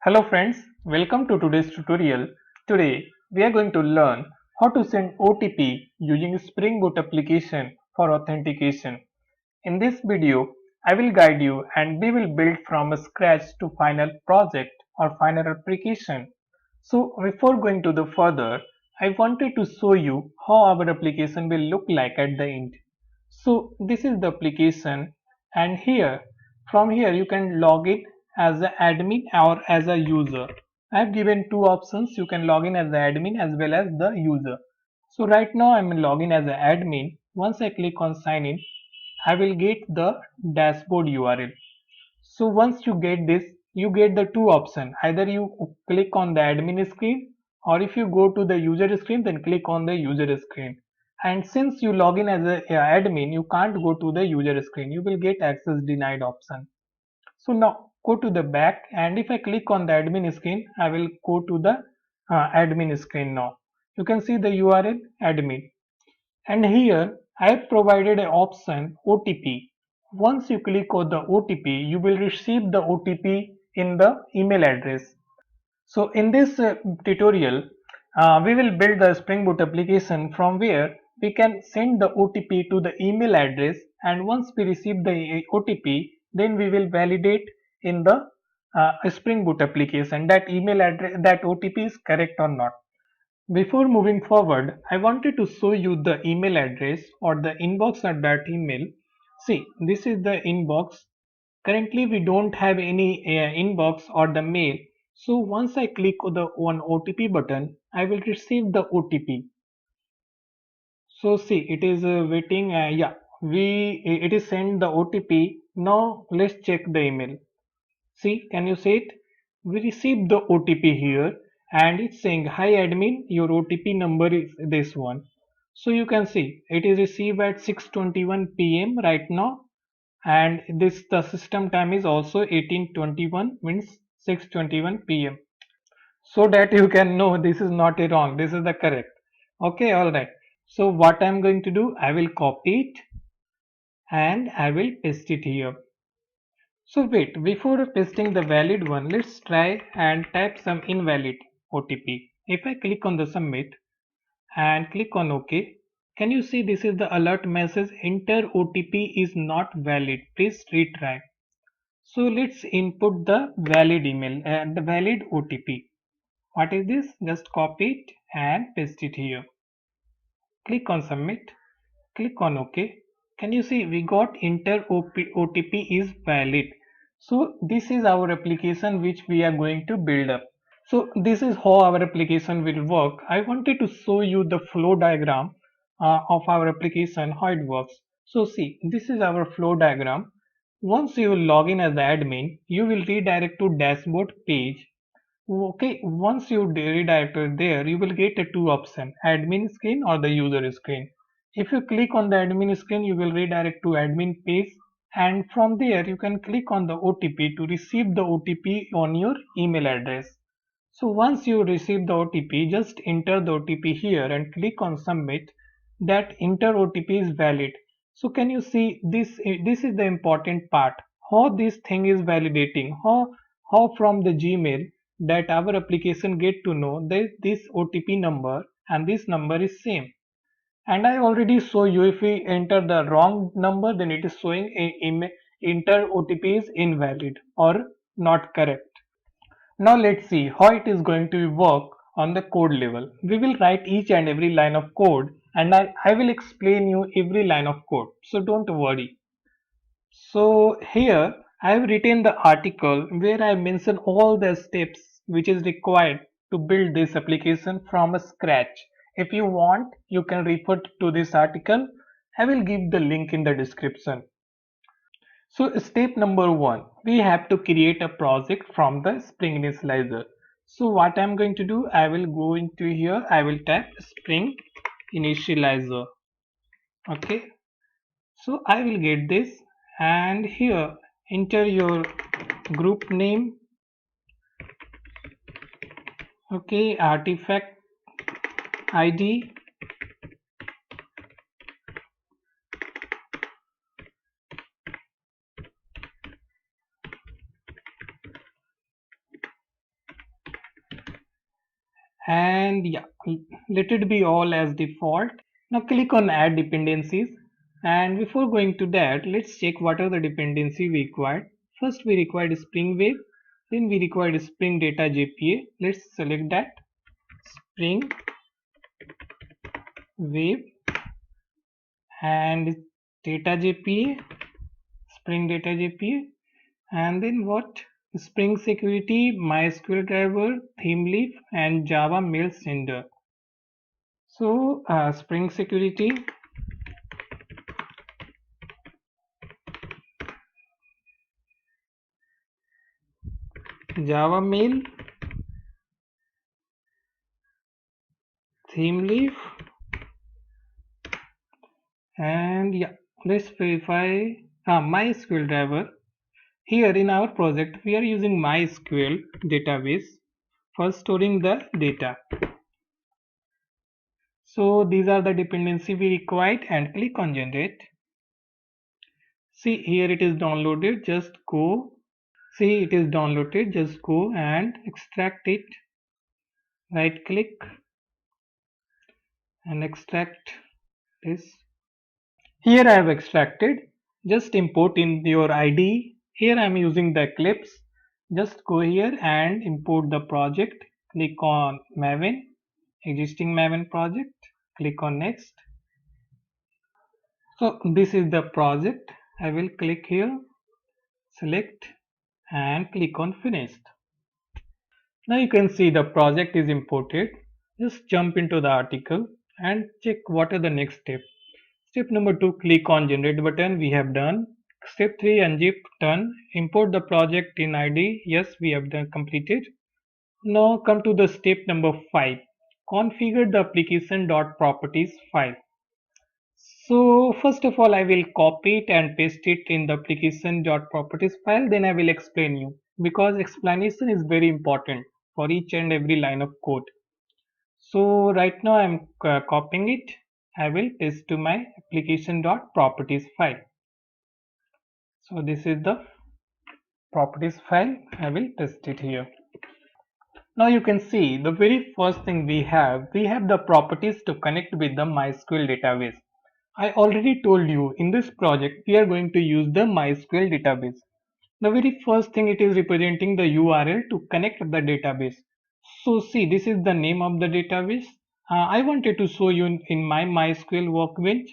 Hello friends, welcome to today's tutorial. Today we are going to learn how to send OTP using Spring Boot application for authentication. In this video, I will guide you and we will build from scratch to final project or final application. So before going to the further, I wanted to show you how our application will look like at the end. So this is the application and here from here you can log in as an admin or as a user. I have given two options. You can log in as the admin as well as the user. So right now I am logging as an admin. Once I click on sign in, I will get the dashboard URL. So once you get this, you get the two options. Either you click on the admin screen, or if you go to the user screen, then click on the user screen. And since you log in as a admin, you can't go to the user screen. You will get access denied option. So now go to the back, and if I click on the admin screen, I will go to the admin screen now. You can see the URL admin. And here I have provided an option OTP. Once you click on the OTP, you will receive the OTP in the email address. So in this tutorial, we will build the Spring Boot application from where we can send the OTP to the email address, and once we receive the OTP, then we will validate in the Spring Boot application that email address, that OTP is correct or not. Before moving forward, I wanted to show you the email address or the inbox at that email. See, this is the inbox. Currently, we don't have any inbox or the mail. So once I click on the one OTP button, I will receive the OTP. So see, it is waiting. Yeah, it is sent the OTP. Now let's check the email. See, can you see it? We received the OTP here and it's saying, hi admin, your OTP number is this one. So you can see it is received at 6:21 p.m. right now, and this the system time is also 18:21, means 6:21 p.m. So that you can know this is not a wrong, this is the correct. Okay, all right. So what I'm going to do, I will copy it and I will paste it here. So wait, before pasting the valid one, let's try and type some invalid OTP. If I click on the submit and click on OK, can you see this is the alert message, enter OTP is not valid, please retry. So let's input the valid email and the valid OTP. What is this? Just copy it and paste it here. Click on submit, click on OK. Can you see we got enter OTP is valid. So this is our application which we are going to build up. So this is how our application will work. I wanted to show you the flow diagram of our application, how it works. So see, this is our flow diagram. Once you log in as the admin, you will redirect to dashboard page. Okay, once you redirect there, you will get a two option, admin screen or the user screen. If you click on the admin screen, you will redirect to admin page, and from there you can click on the OTP to receive the OTP on your email address. So once you receive the OTP, just enter the OTP here and click on submit. That enter OTP is valid. So can you see this? This is the important part. How this thing is validating. How from the Gmail that our application get to know that this OTP number and this number is same. And I already show you, if we enter the wrong number, then it is showing enter OTP is invalid or not correct. Now let's see how it is going to work on the code level. We will write each and every line of code, and I will explain you every line of code. So don't worry. So here I have written the article where I mention all the steps which is required to build this application from scratch. If you want, you can refer to this article. I will give the link in the description. So step number one, we have to create a project from the Spring Initializer. So what I'm going to do, I will go into here, I will type Spring Initializer. Okay, so I will get this, and here enter your group name. Okay, artifact ID, and yeah, let it be all as default. Now click on add dependencies, and before going to that, let's check what are the dependency we required. First we required Spring Web, then we required Spring Data JPA. Let's select that, Spring Web and Data JPA, Spring Data JPA, and then what? Spring Security, MySQL driver, Themeleaf, and Java Mail Sender. So Spring Security, Java Mail, Themeleaf, and yeah, let's verify MySQL driver. Here in our project, we are using MySQL database for storing the data. So these are the dependency we required, and click on generate. See, here it is downloaded. Just go. See, it is downloaded. Just go and extract it. Right click and extract this. Here I have extracted. Just import in your IDE. Here I am using the Eclipse. Just go here and import the project. Click on Maven, existing Maven project. Click on next. So this is the project. I will click here, select, and click on finished. Now you can see the project is imported. Just jump into the article and check what are the next step. Step number 2, click on generate button. We have done. Step 3, unzip, done. Import the project in ID. Yes, we have done, completed. Now come to the step number 5. Configure the application.properties file. So first of all, I will copy it and paste it in the application.properties file. Then I will explain you, because explanation is very important for each and every line of code. So right now I am copying it. I will paste to my application.properties file. So this is the properties file. I will paste it here. Now you can see the very first thing we have the properties to connect with the MySQL database. I already told you in this project we are going to use the MySQL database. The very first thing, it is representing the URL to connect the database. So see, this is the name of the database. I wanted to show you in my MySQL workbench.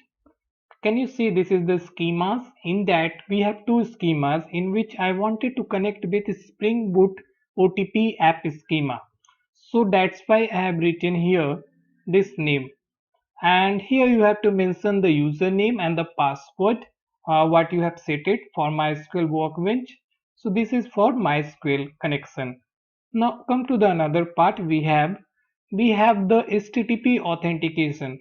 Can you see this is the schemas? In that we have two schemas in which I wanted to connect with Spring Boot OTP app schema. So that's why I have written here this name. And here you have to mention the username and the password what you have set it for MySQL workbench. So this is for MySQL connection. Now come to the another part. We have the HTTP authentication.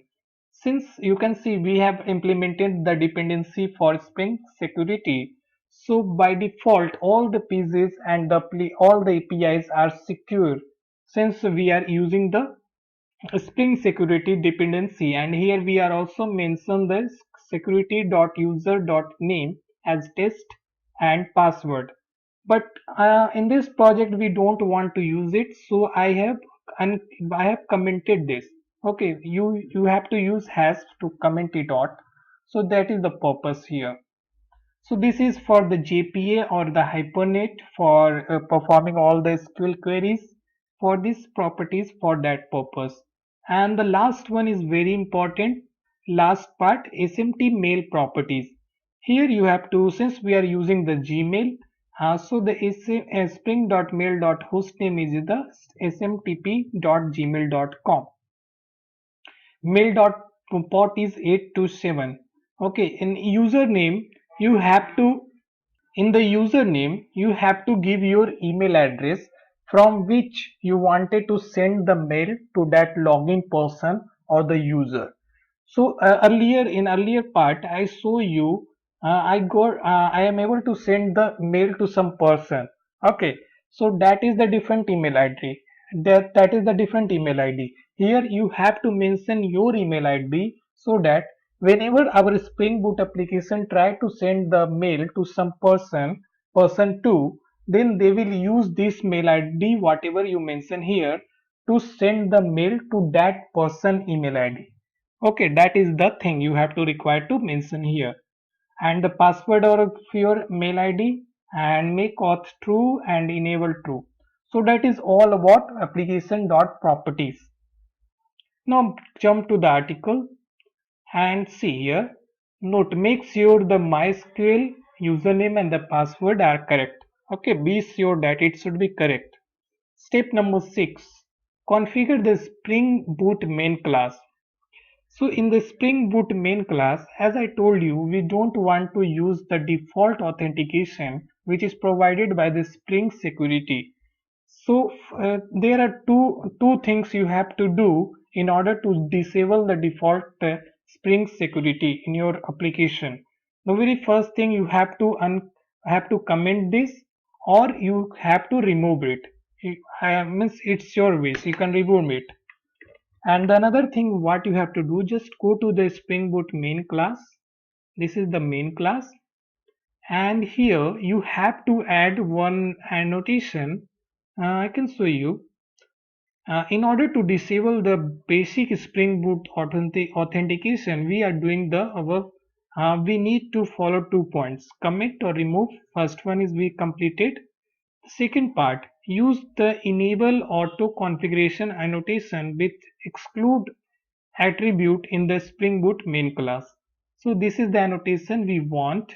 Since you can see we have implemented the dependency for Spring Security, so by default all the pieces and all the APIs are secure, since we are using the Spring Security dependency, and here we are also mention the security.user.name as test and password. But in this project we don't want to use it, so I have commented this. Okay, you have to use hash to comment it out. So that is the purpose here. So this is for the JPA or the Hypernet for performing all the SQL queries for these properties for that purpose. And the last one is very important. Last part, SMT mail properties. Here you have to, since we are using the Gmail, so the spring.mail.hostname is the smtp.gmail.com. Mail.port is 827. Okay, in username you have to give your email address from which you wanted to send the mail to that login person or the user. So earlier part I show you, I am able to send the mail to some person. Okay, so that is the different email ID. That is the different email ID. Here you have to mention your email ID, so that whenever our Spring Boot application try to send the mail to some person 2, then they will use this mail ID whatever you mention here to send the mail to that person email ID. Okay, that is the thing you have to require to mention here. And the password of your mail ID, and make auth true and enable true. So that is all about application dot properties. Now jump to the article and see here. Note, make sure the MySQL username and the password are correct. Okay, be sure that it should be correct. Step number 6. Configure the Spring Boot main class. So in the Spring Boot main class, as I told you, we don't want to use the default authentication which is provided by the Spring Security. So there are two things you have to do in order to disable the default Spring Security in your application. The very first thing you have to comment this, or you have to remove it. Means it's your wish. You can remove it. And another thing what you have to do, just go to the Spring Boot main class. This is the main class, and here you have to add one annotation. I can show you. In order to disable the basic Spring Boot authentication, we are doing the above. We need to follow 2 points: commit or remove. First one is we completed. Second part, use the enable auto configuration annotation with exclude attribute in the Spring Boot main class. So this is the annotation we want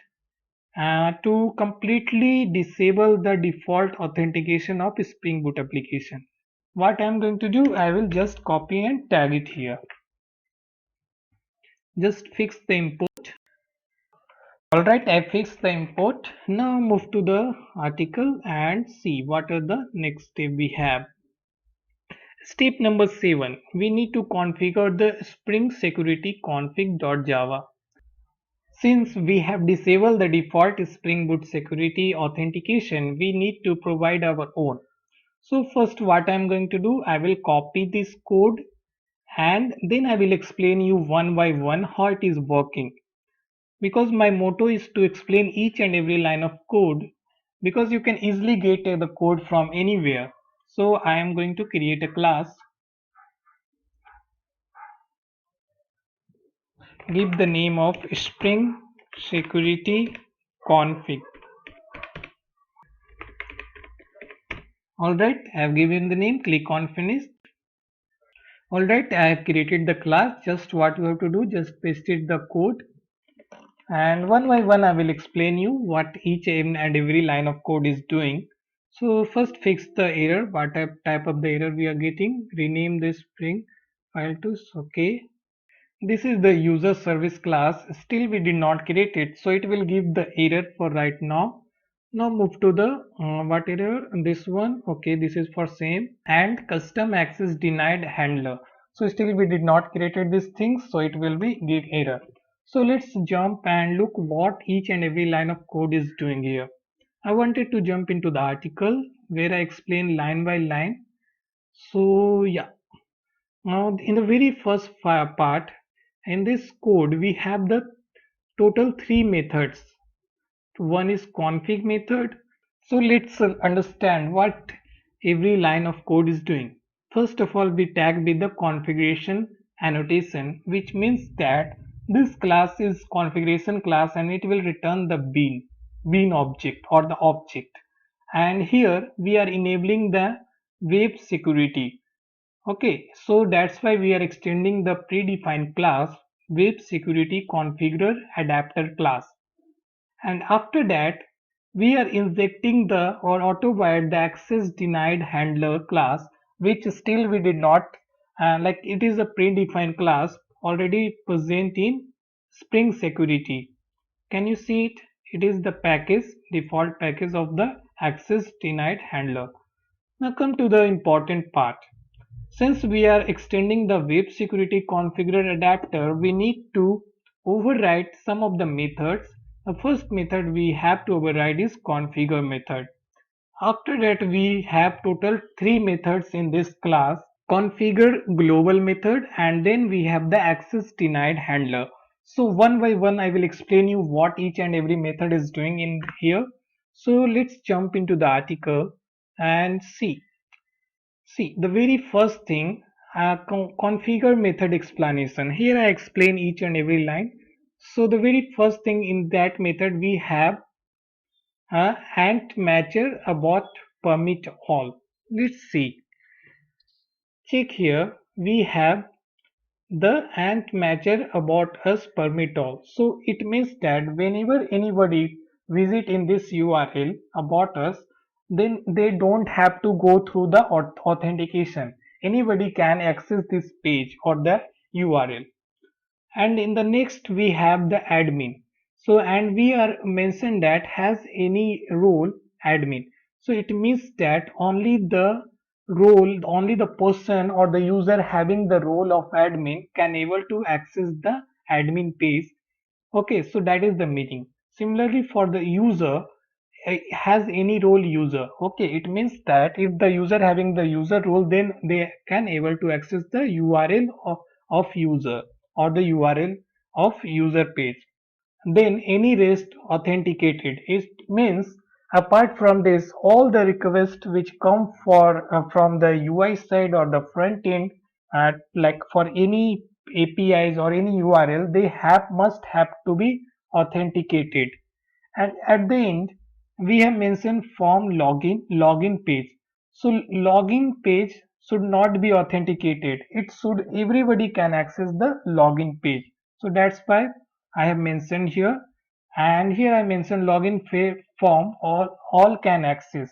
to completely disable the default authentication of Spring Boot application. What I am going to do, I will just copy and tag it here. Just fix the import. Alright, I fixed the import. Now move to the article and see what are the next step we have. Step number 7. We need to configure the Spring Security config.java. Since we have disabled the default Spring Boot security authentication, we need to provide our own. So first what I am going to do, I will copy this code and then I will explain you one by one how it is working. Because my motto is to explain each and every line of code, because you can easily get the code from anywhere. So I am going to create a class, give the name of Spring Security Config. Alright, I have given the name, click on finish. Alright, I have created the class. Just what you have to do, just paste it the code, and one by one I will explain you what each and every line of code is doing. So first fix the error, what type of the error we are getting. Rename the Spring file to okay. This is the user service class, still we did not create it, so it will give the error for right now. Now move to the what error, this one. Okay, this is for same, and custom access denied handler. So still we did not created these things, so it will be give error. So let's jump and look what each and every line of code is doing here. I wanted to jump into the article where I explain line by line. So yeah, now in the very first part in this code we have the total 3 methods. One is config method. So let's understand what every line of code is doing. First of all, we tag with the configuration annotation, which means that this class is configuration class and it will return the bean object or the object. And here we are enabling the web security. Okay, so that's why we are extending the predefined class web security configurer adapter class. And after that, we are injecting the or auto-wired the access denied handler class, which still we did not like. It is a predefined class already present in Spring Security. Can you see it? It is the package, default package of the access denied handler. Now come to the important part. Since we are extending the web security configurer adapter, we need to override some of the methods. The first method we have to override is configure method. After that, we have total 3 methods in this class: configure global method, and then we have the access denied handler. So one by one I will explain you what each and every method is doing in here. So let's jump into the article and see. See, the very first thing, configure method explanation. Here I explain each and every line. So the very first thing in that method we have and matcher about permit all. Let's see. Check here. We have the and matcher about us permit all. So it means that whenever anybody visit in this URL about us, then they don't have to go through the authentication. Anybody can access this page or the URL. And in the next we have the admin. So and we are mentioned that has any role admin. So it means that only the person or the user having the role of admin can able to access the admin page. Okay, so that is the meaning. Similarly for the user, has any role user. Okay, it means that if the user having the user role, then they can able to access the URL of user or the URL of user page. Then any rest authenticated. It means apart from this, all the requests which come for from the UI side or the front end, like for any APIs or any URL, they have must have to be authenticated. And at the end, we have mentioned form login page. So login page should not be authenticated. It should everybody can access the login page. So that's why I have mentioned here. And here I mentioned login form all can access.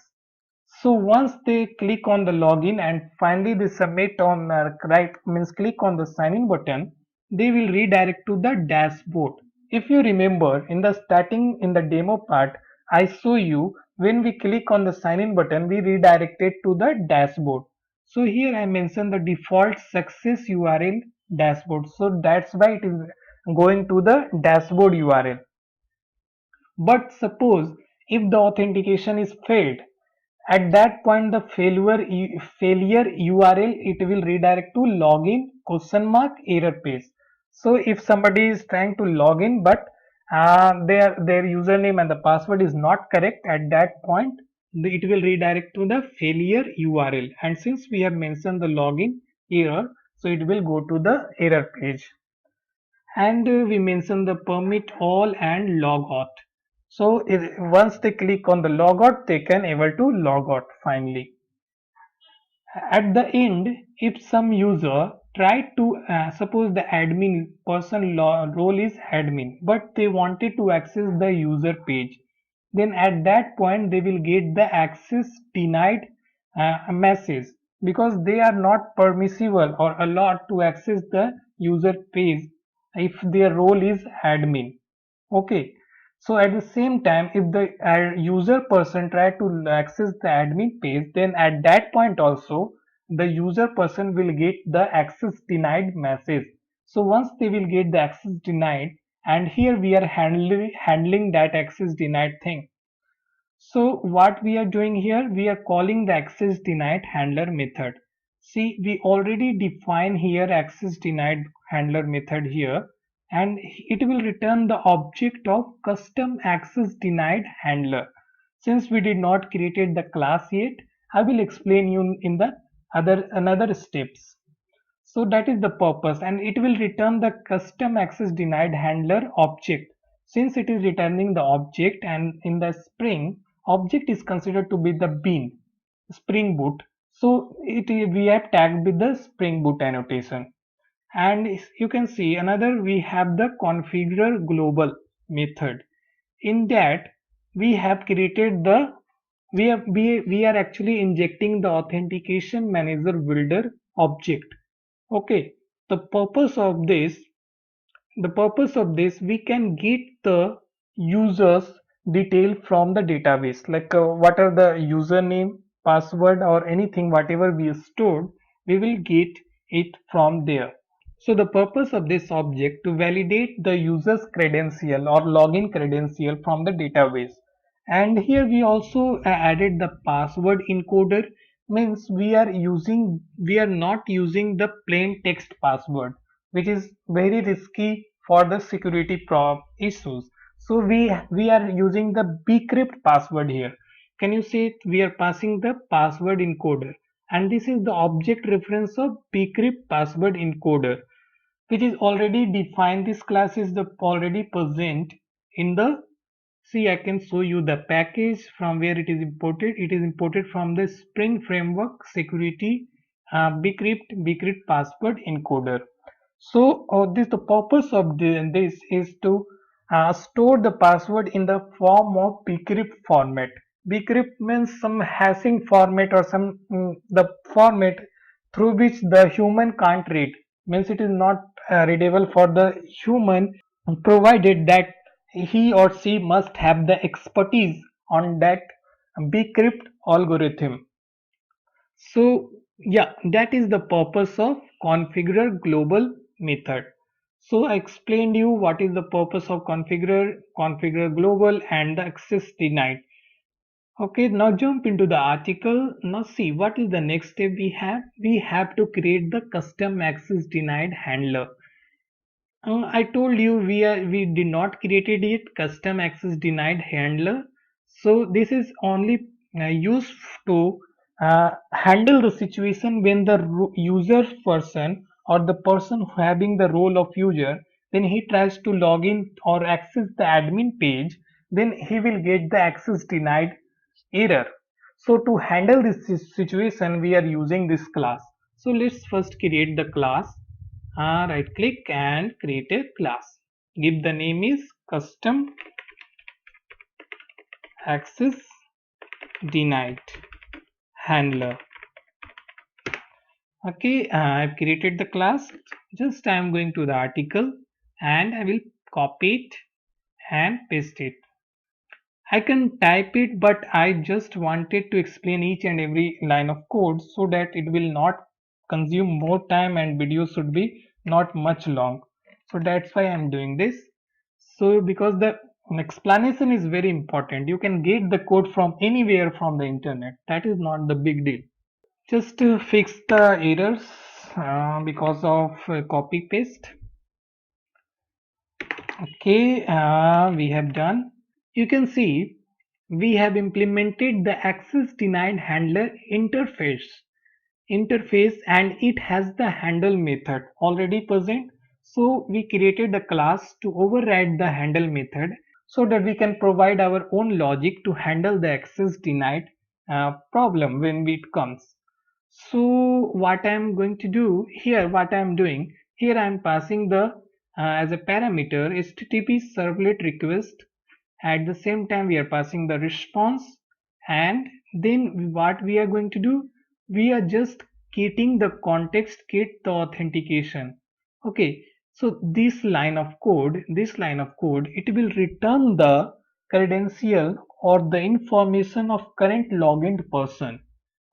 So once they click on the login and finally they submit on right means click on the sign in button, they will redirect to the dashboard. If you remember in the starting in the demo part, I show you when we click on the sign in button, we redirected to the dashboard. So here I mentioned the default success URL dashboard. So that's why it is going to the dashboard URL. But suppose if the authentication is failed, at that point the failure URL it will redirect to login error page. So if somebody is trying to log in but their username and the password is not correct, at that point it will redirect to the failure URL, and since we have mentioned the login error, so it will go to the error page. And we mentioned the permit all and log out. So once they click on the logout, they can able to log out finally. At the end, if some user tried to suppose the admin person role is admin, but they wanted to access the user page, then at that point they will get the access denied message, because they are not permissible or allowed to access the user page if their role is admin. Okay, so at the same time, if the user person try to access the admin page, then at that point also the user person will get the access denied message. So once they will get the access denied, and here we are handling that access denied thing. So what we are doing here, we are calling the access denied handler method. See, we already define here access denied handler method here, and it will return the object of custom access denied handler. Since we did not created the class yet, I will explain you in the another steps. So that is the purpose, and it will return the custom access denied handler object. Since it is returning the object, and in the Spring, object is considered to be the bean, Spring Boot. So we have tagged with the Spring Boot annotation. And you can see another, we have the configure global method. In that we have created the we are actually injecting the authentication manager builder object. Okay, the purpose of this, we can get the users detail from the database, like what are the username, password or anything whatever we stored, we will get it from there. So the purpose of this object to validate the user's credential or login credential from the database. And here we also added the password encoder, means we are not using the plain text password, which is very risky for the security issues. So we are using the bcrypt password here. Can you see it? We are passing the password encoder. and this is the object reference of bcrypt password encoder, which is already defined. This class is the already present in the, see, I can show you the package from where it is imported. It is imported from the Spring Framework Security bcrypt password encoder. So this the purpose of this is to store the password in the form of bcrypt format. Bcrypt means some hashing format or some the format through which the human can't read. Means it is not readable for the human, provided that he or she must have the expertise on that bcrypt algorithm. So yeah, that is the purpose of configure global method. So I explained you what is the purpose of configure global and the access denied. Okay, now jump into the article. Now see what is the next step we have. We have to create the custom access denied handler. I told you we did not created it custom access denied handler. So this is only used to handle the situation when the user person or the person having the role of user, when he tries to log in or access the admin page, then he will get the access denied error. So to handle this situation, we are using this class. So let's first create the class. Right click and create a class. Give the name is custom access denied handler. Okay, I've created the class. Just I am going to the article and I will copy it and paste it. I can type it, but I just wanted to explain each and every line of code so that it will not consume more time and video should be not much long. So that's why I'm doing this. So because the explanation is very important, you can get the code from anywhere from the internet. That is not the big deal. Just to fix the errors because of copy paste. Okay, we have done. You can see we have implemented the access denied handler interface, and it has the handle method already present. So we created the class to override the handle method so that we can provide our own logic to handle the access denied problem when it comes. So what I am going to do here, what I am doing here, I am passing the as a parameter http servlet request. At the same time we are passing the response, and then what we are going to do, we are just getting the context, get the authentication. Okay, so this line of code it will return the credential or the information of current logged person.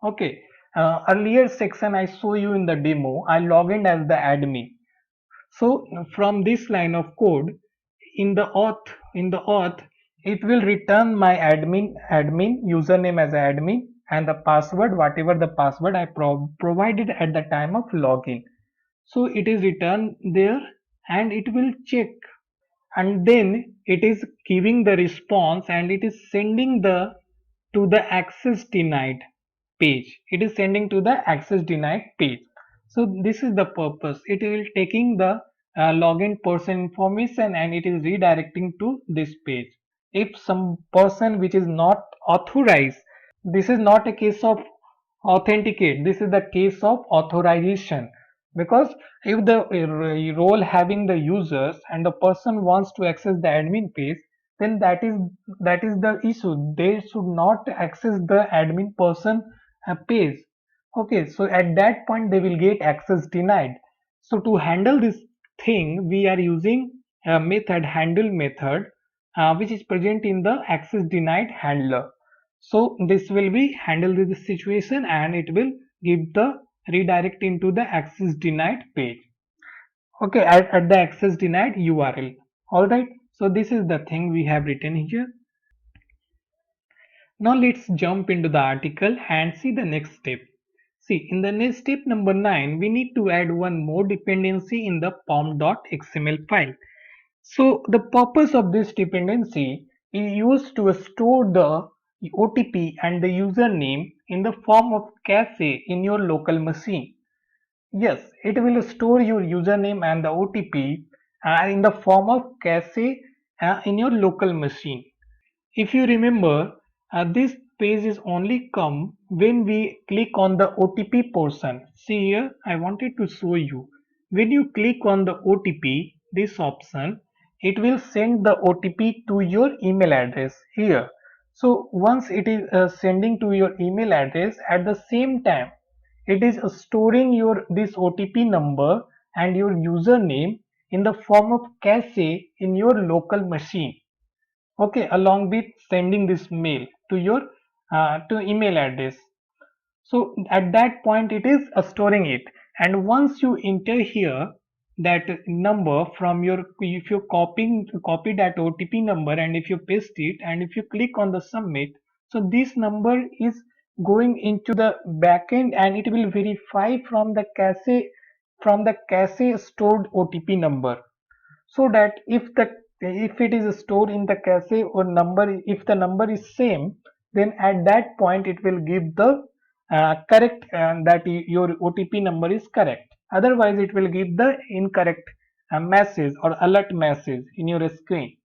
Okay, earlier section I show you in the demo, I log in as the admin. So from this line of code, in the auth, it will return my admin username as admin and the password, whatever the password I provided at the time of login. So it is returned there, and it will check, and then it is giving the response, and it is sending the to the access denied page. It is sending to the access denied page. So this is the purpose. It will taking the login person information and it is redirecting to this page. If some person which is not authorized, this is not a case of authenticate, this is the case of authorization. Because if the role having the users and the person wants to access the admin page, then that is the issue. They should not access the admin person page. Okay, so at that point they will get access denied. So to handle this thing, we are using a method, handle method, which is present in the access denied handler. So this will be handle this situation and it will give the redirect into the access denied page. Okay, at the access denied URL. Alright, so this is the thing we have written here. Now let's jump into the article and see the next step. See, in the next step number 9, we need to add one more dependency in the pom.xml file. So the purpose of this dependency is used to store the OTP and the username in the form of cache in your local machine. Yes, it will store your username and the OTP in the form of cache in your local machine. If you remember, this page is only come when we click on the OTP portion. See here, I wanted to show you. When you click on the OTP, this option, it will send the OTP to your email address here. So once it is sending to your email address, at the same time, it is storing your this OTP number and your username in the form of cache in your local machine. Okay, along with sending this mail to your to email address. So at that point it is storing it, and once you enter here that number from your, if you copy that OTP number and if you paste it and if you click on the submit, so this number is going into the backend and it will verify from the cache stored OTP number, so that if it is stored in the cache or number, if the number is same, then at that point it will give the correct that your OTP number is correct. Otherwise it will give the incorrect message or alert message in your screen.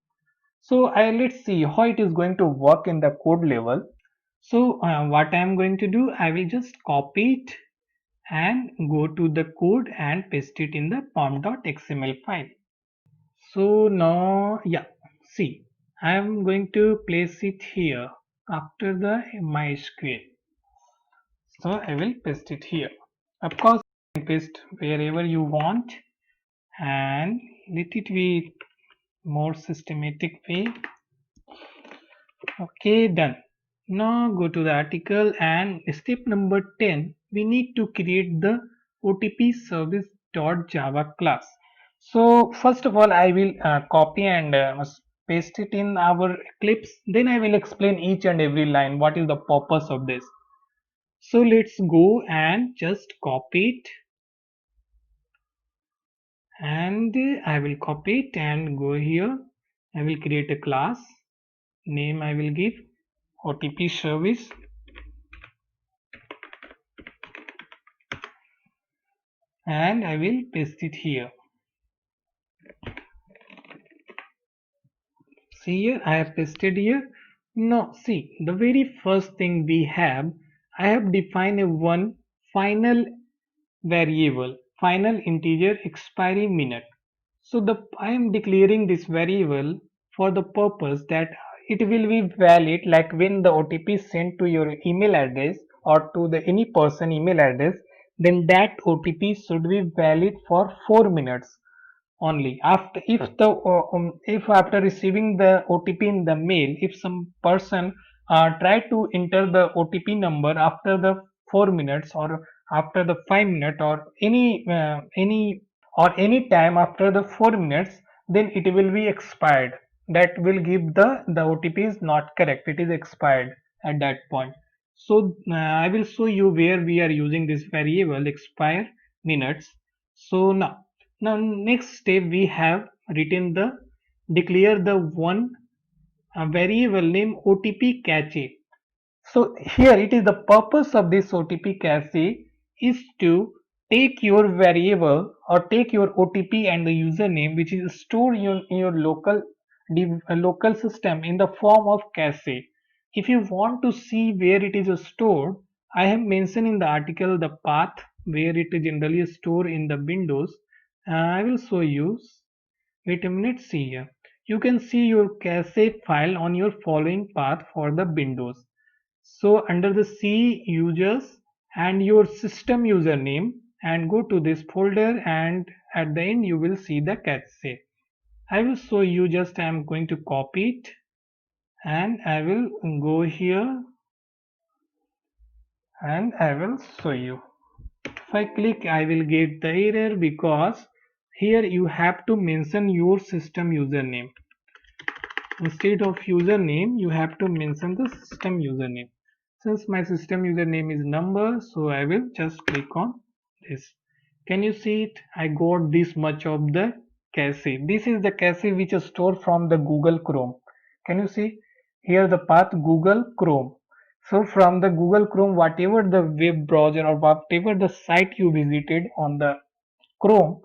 So let's see how it is going to work in the code level. So what I am going to do, I will just copy it and go to the code and paste it in the pom.xml file. So now, yeah, see, I am going to place it here after the MySQL. So I will paste it here. Of course, you can paste wherever you want and let it be more systematic way. Okay, done. Now go to the article and step number 10, we need to create the OTP service.java class. So first of all, I will copy and paste it in our Eclipse. Then I will explain each and every line what is the purpose of this. So let's go and just copy it, and I will copy it and go here. I will create a class name. I will give OTP service, and I will paste it here. See here, I have pasted here. Now see, the very first thing we have, I have defined a one final variable, final integer expiry minute. So I am declaring this variable for the purpose that it will be valid, like when the OTP is sent to your email address or to the any person email address, then that OTP should be valid for 4 minutes only. After if after receiving the OTP in the mail, if some person try to enter the OTP number after the 4 minutes or after the 5 minute or any time after the 4 minutes, then it will be expired. That will give the OTP is not correct, it is expired at that point. So I will show you where we are using this variable expire minutes. So now next step, we have written the declare the one variable name OTP cache. So here it is, the purpose of this OTP cache is to take your variable or take your OTP and the username which is stored in your local system in the form of cache. If you want to see where it is stored, I have mentioned in the article the path where it is generally stored in the Windows. I will show you. Wait a minute, see here. You can see your cache file on your following path for the Windows. So under the C users and your system username, and go to this folder, and at the end you will see the cache. I will show you, just I am going to copy it and I will go here and I will show you. If I click, I will get the error because here you have to mention your system username. Instead of username, you have to mention the system username. Since my system username is number, so I will just click on this. Can you see it? I got this much of the cache. This is the cache which is stored from the Google Chrome. Can you see? here the path Google Chrome. So from the Google Chrome, whatever the web browser or whatever the site you visited on the Chrome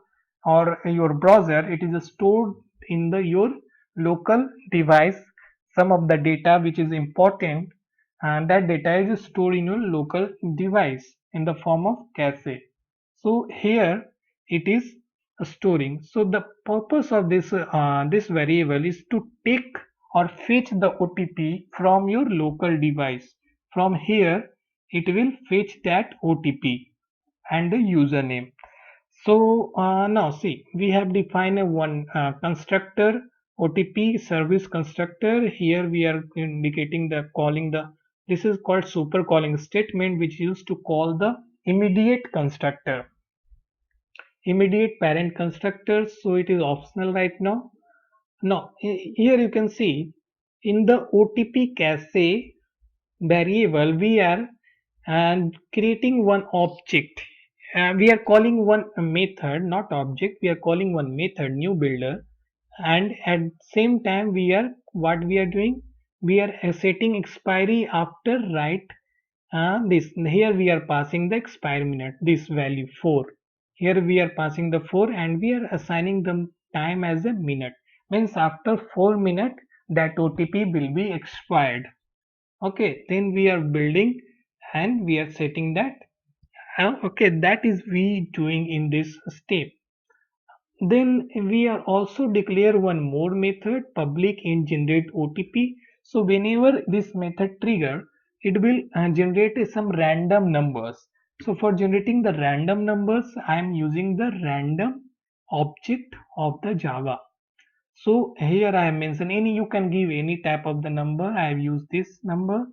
or your browser, it is stored in the your local device. Some of the data which is important, and that data is stored in your local device in the form of cache. So here it is storing. So the purpose of this variable is to take or fetch the OTP from your local device. From here it will fetch that OTP and the username. So now see, we have defined a one constructor, OTP service constructor. Here we are indicating the calling the, this is called super calling statement, which used to call the immediate constructor, immediate parent constructor. So it is optional right now. Now here you can see in the OTP cache variable we are and creating one object. We are calling one method, not object. We are calling one method, new builder, and at same time we are what we are doing. We are setting expiry after write this. Here we are passing the expiry minute. This value 4. Here we are passing the 4 and we are assigning the time as a minute. Means after 4 minutes that OTP will be expired. Okay, then we are building and we are setting that. Okay, that is we doing in this step. Then we are also declare one more method, public int generate OTP. So whenever this method trigger, it will generate some random numbers. So for generating the random numbers, I am using the random object of the Java. So here I have mentioned any, you can give any type of the number. I have used this number,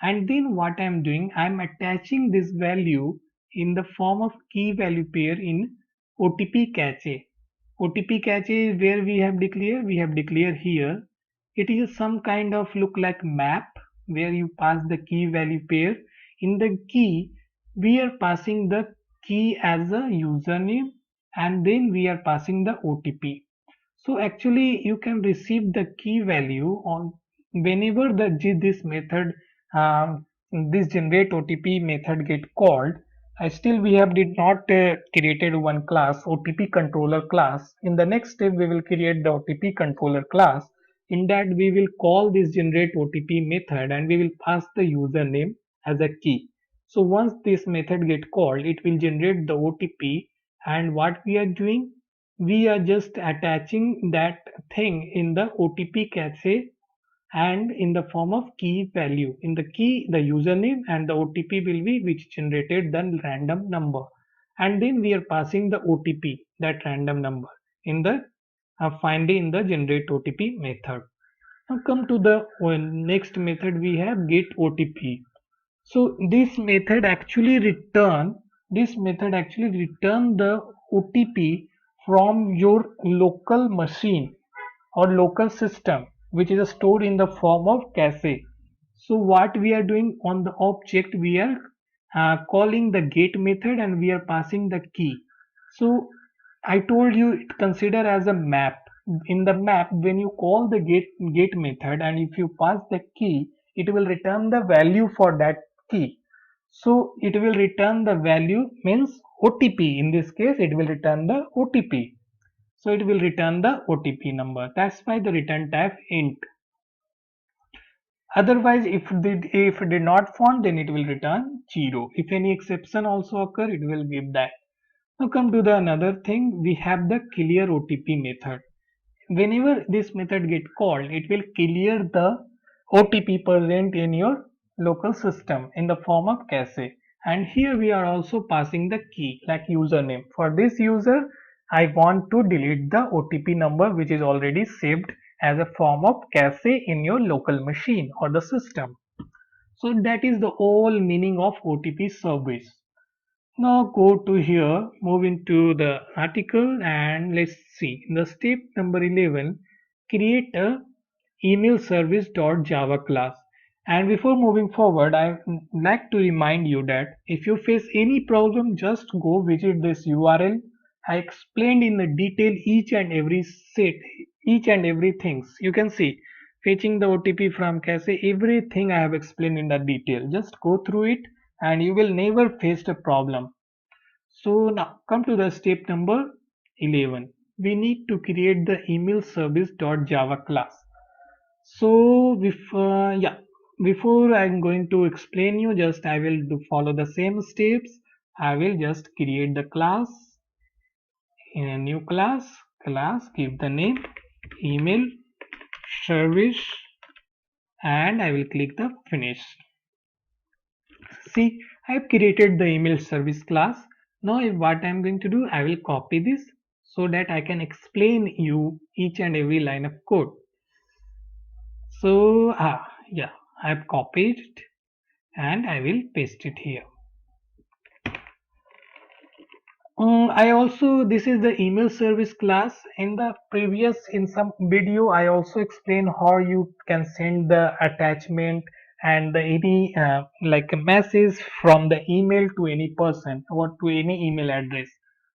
and then what I am doing, I am attaching this value in the form of key value pair in OTP cache. OTP cache is where we have declared here. It is some kind of look like map where you pass the key value pair. In the key, we are passing the key as a username, and then we are passing the OTP. So actually you can receive the key value on whenever this method this generate OTP method get called. Still we have did not created one class OTP controller class. In the next step we will create the OTP controller class. In that we will call this generate OTP method and we will pass the username as a key. So once this method get called, it will generate the OTP, and what we are doing, we are just attaching that thing in the OTP cache and in the form of key value. In the key, the username and the OTP will be which generated the random number. And then we are passing the OTP, that random number, in the finally in the generate OTP method. Now come to the next method, we have get OTP. So this method actually return the OTP from your local machine or local system, which is stored in the form of cache. So what we are doing on the object, we are calling the get method and we are passing the key. So I told you it consider as a map. In the map, when you call the get method and if you pass the key, it will return the value for that key. So it will return the value means OTP. In this case, it will return the OTP. So it will return the OTP number. That's why the return type int. Otherwise, if it did not found, then it will return 0. If any exception also occur, it will give that. Now come to the another thing. We have the clear OTP method. Whenever this method get called, it will clear the OTP present in your local system in the form of cache. And here we are also passing the key like username. For this user, I want to delete the OTP number which is already saved as a form of cache in your local machine or the system. So that is the whole meaning of OTP service. Now go to here, move into the article, and let's see. In the step number 11, create a email service.java class. And before moving forward, I like to remind you that if you face any problem, just go visit this URL. I explained in the detail each and every set, each and every things. You can see fetching the OTP from cache, everything I have explained in the detail. Just go through it and you will never face a problem. So now come to the step number 11. We need to create the email service.java class. So before I'm going to explain you, just I will follow the same steps. I will just create the class in a new class, give the name email service, and I will click the finish. See, I have created the email service class. Now what I am going to do, I will copy this so that I can explain you each and every line of code. So yeah, I have copied it and I will paste it here. I also, this is the email service class. In the previous, in some video, I also explained how you can send the attachment and the any like a message from the email to any person or to any email address.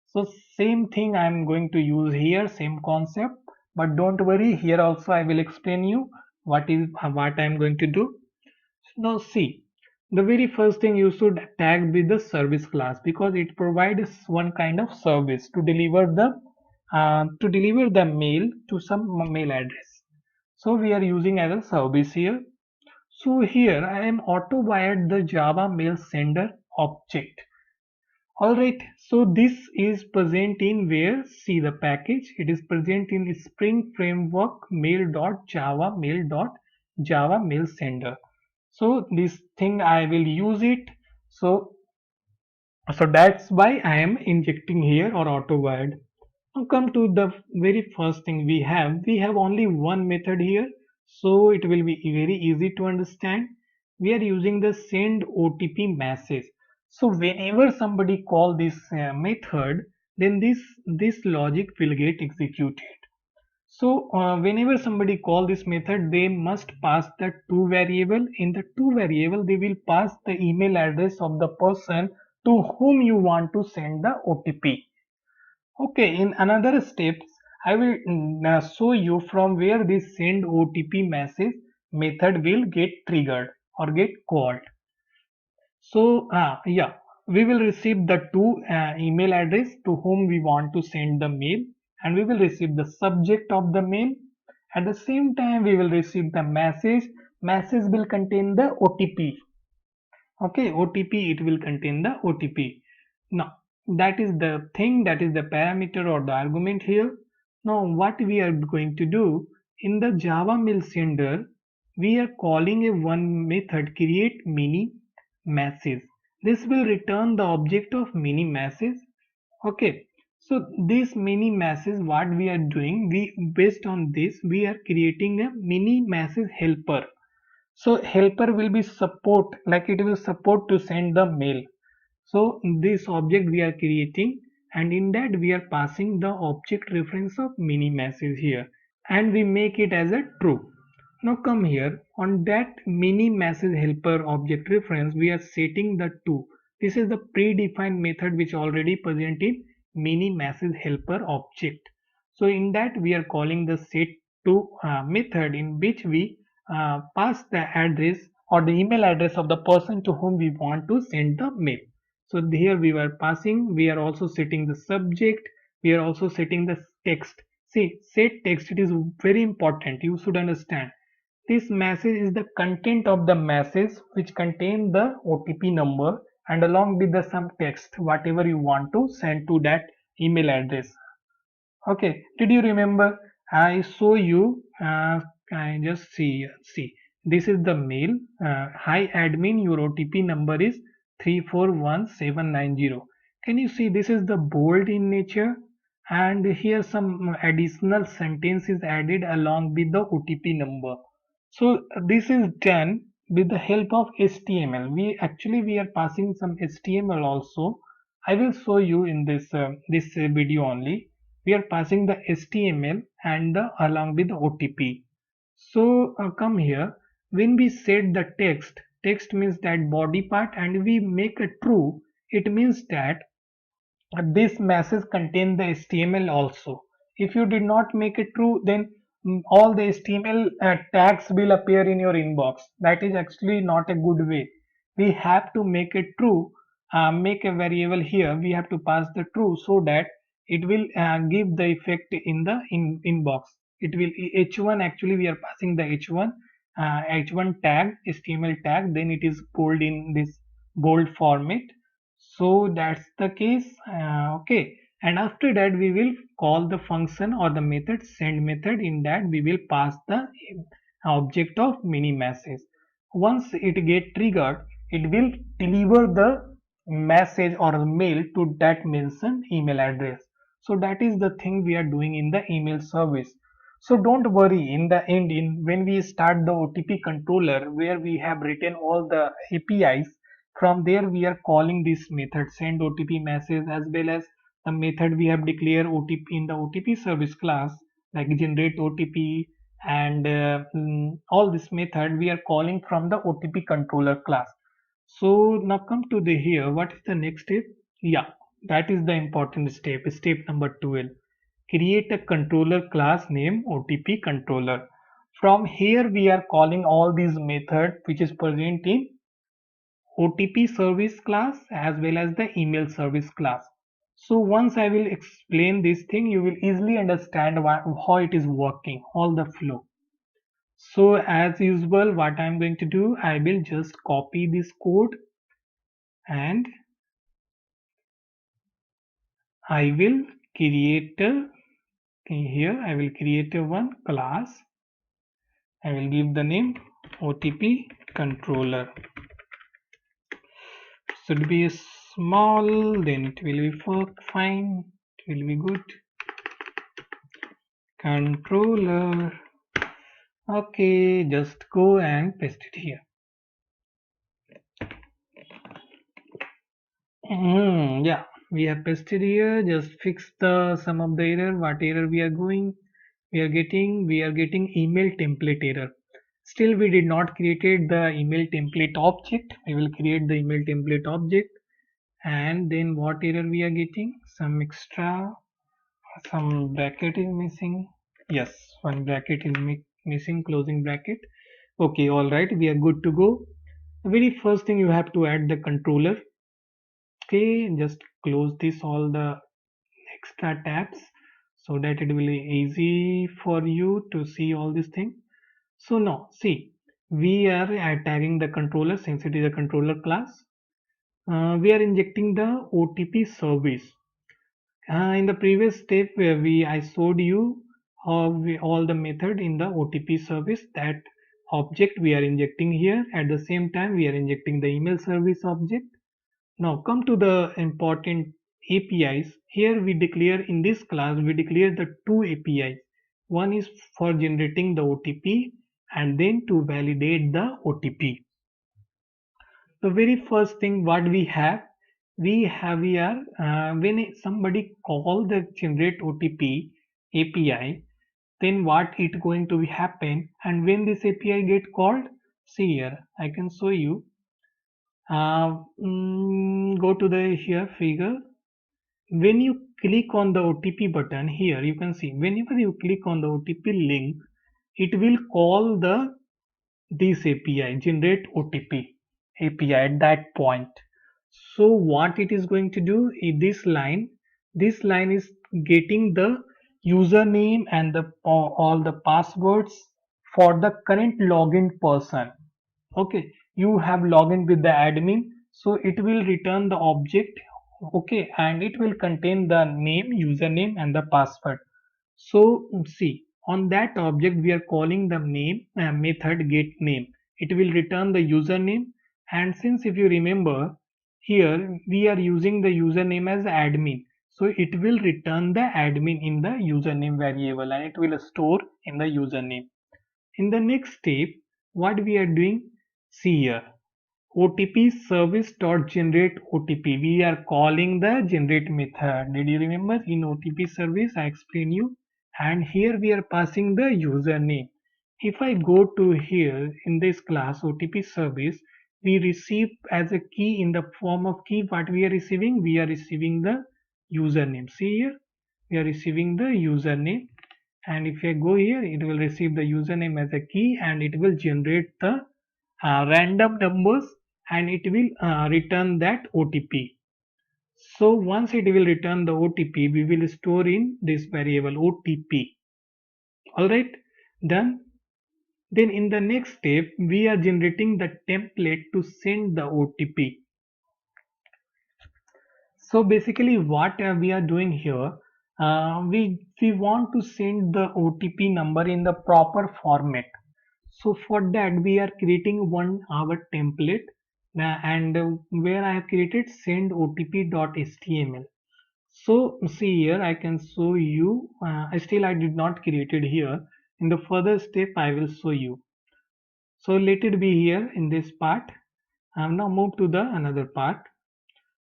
So same thing I'm going to use here, same concept, but don't worry, here also I will explain you what I'm going to do. Now see, the very first thing you should tag with the service class because it provides one kind of service to deliver the mail to some mail address. So we are using as a service here. So here I am auto wired the Java mail sender object. Alright, so this is present in where, see the package, it is present in Spring Framework mail.java mail sender. So this thing I will use it. So that's why I am injecting here or auto wired. Now come to the very first thing we have only one method here, so it will be very easy to understand. We are using the send OTP message. So whenever somebody call this method, then this logic will get executed. So whenever somebody call this method, they must pass the two variable. In the two variable, they will pass the email address of the person to whom you want to send the OTP. Okay, in another steps, I will show you from where this send OTP message method will get triggered or get called. So yeah, we will receive the two email address to whom we want to send the mail, and we will receive the subject of the mail. At the same time, we will receive the message. Message will contain the OTP. Okay, OTP, it will contain the OTP. Now that is the thing, that is the parameter or the argument here. Now what we are going to do in the Java mail sender, we are calling a one method create mini message. This will return the object of mini message. Okay, so this mini message, what we are doing, we based on this we are creating a mini message helper. So helper will be support, like it will support to send the mail. So this object we are creating, and in that we are passing the object reference of mini message here, and we make it as a true. Now come here, on that mini message helper object reference we are setting the two. This is the predefined method which already present in mini message helper object. So in that we are calling the set to method in which we pass the address or the email address of the person to whom we want to send the mail. So here we were passing, we are also setting the subject, we are also setting the text. See, set text, it is very important, you should understand. This message is the content of the message which contain the OTP number and along with the some text, whatever you want to send to that email address. Okay, did you remember? I show you. I just see. This is the mail. Hi admin, your OTP number is 341790. Can you see this is the bold in nature? And here some additional sentence is added along with the OTP number. So this is done with the help of HTML. We are passing some HTML also. I will show you in this video only. We are passing the HTML and along with the OTP. So come here. When we set the text means that body part, and we make a true, it means that this message contain the HTML also. If you did not make it true, then all the HTML tags will appear in your inbox. That is actually not a good way. We have to make it true, make a variable here. We have to pass the true so that it will give the effect in the inbox. It will h1, actually we are passing the h1 tag, HTML tag, then it is bold in this bold format. So that's the case. Okay, and after that we will call the function or the method send method. In that we will pass the object of mini message. Once it get triggered, it will deliver the message or the mail to that mentioned email address. So that is the thing we are doing in the email service. So don't worry, in the end, when we start the OTP controller where we have written all the APIs, from there we are calling this method send OTP message, as well as the method we have declared OTP in the OTP service class, like generate OTP, and all this method we are calling from the OTP controller class. So now come to the here, what is the next step? Yeah, that is the important step, step number 12. Create a controller class name OTP controller. From here we are calling all these methods which is present in OTP service class as well as the email service class. So once I will explain this thing, you will easily understand how it is working, all the flow. So as usual, what I'm going to do, I will just copy this code and I will create a, here I will create a one class. I will give the name OTP controller. Should be small, then it will be fine, it will be good. Controller. Okay, just go and paste it here. Yeah, we have pasted here. Just fix the some of the error. What error we are going? We are getting email template error. Still, we did not created the email template object. We will create the email template object. And then what error we are getting? Some extra, some bracket is missing. Yes, one bracket is missing, closing bracket. Okay, all right, we are good to go. The very first thing you have to add the controller. Okay, just close this all the extra tabs so that it will be easy for you to see all this thing. So now see, we are tagging the controller since it is a controller class. We are injecting the OTP service. In the previous step where I showed you how all the method in the OTP service, that object we are injecting here. At the same time we are injecting the email service object. Now come to the important APIs. Here we declare, in this class we declare the two APIs. One is for generating the OTP and then to validate the OTP. The very first thing what we are when somebody call the generate OTP API, then what it going to happen, and when this API get called, see here I can show you. Go to the here figure. When you click on the OTP button here, you can see whenever you click on the OTP link, it will call the this API, generate OTP API at that point. So what it is going to do is this line is getting the username and the all the passwords for the current login person. Okay, you have login with the admin, so it will return the object. Okay, and it will contain the name, username and the password. So see, on that object we are calling the name method get name. It will return the username, and since if you remember here we are using the username as admin, so it will return the admin in the username variable and it will store in the username. In the next step, what we are doing, see here, OTP service dot generate OTP. We are calling the generate method. Did you remember in OTP service I explained you? And here we are passing the username. If I go to here in this class OTP service, we receive as a key in the form of key. What we are receiving? We are receiving the username. See here, we are receiving the username, and if I go here, it will receive the username as a key, and it will generate the random numbers, and it will return that OTP. So once it will return the OTP, we will store in this variable OTP. Alright, done. Then in the next step, we are generating the template to send the OTP. So basically what we are doing here, we want to send the OTP number in the proper format. So for that we are creating one our template, and where I have created send OTP.html. So see here I can show you, I did not create it here. In the further step I will show you. So let it be here in this part. I have now moved to the another part.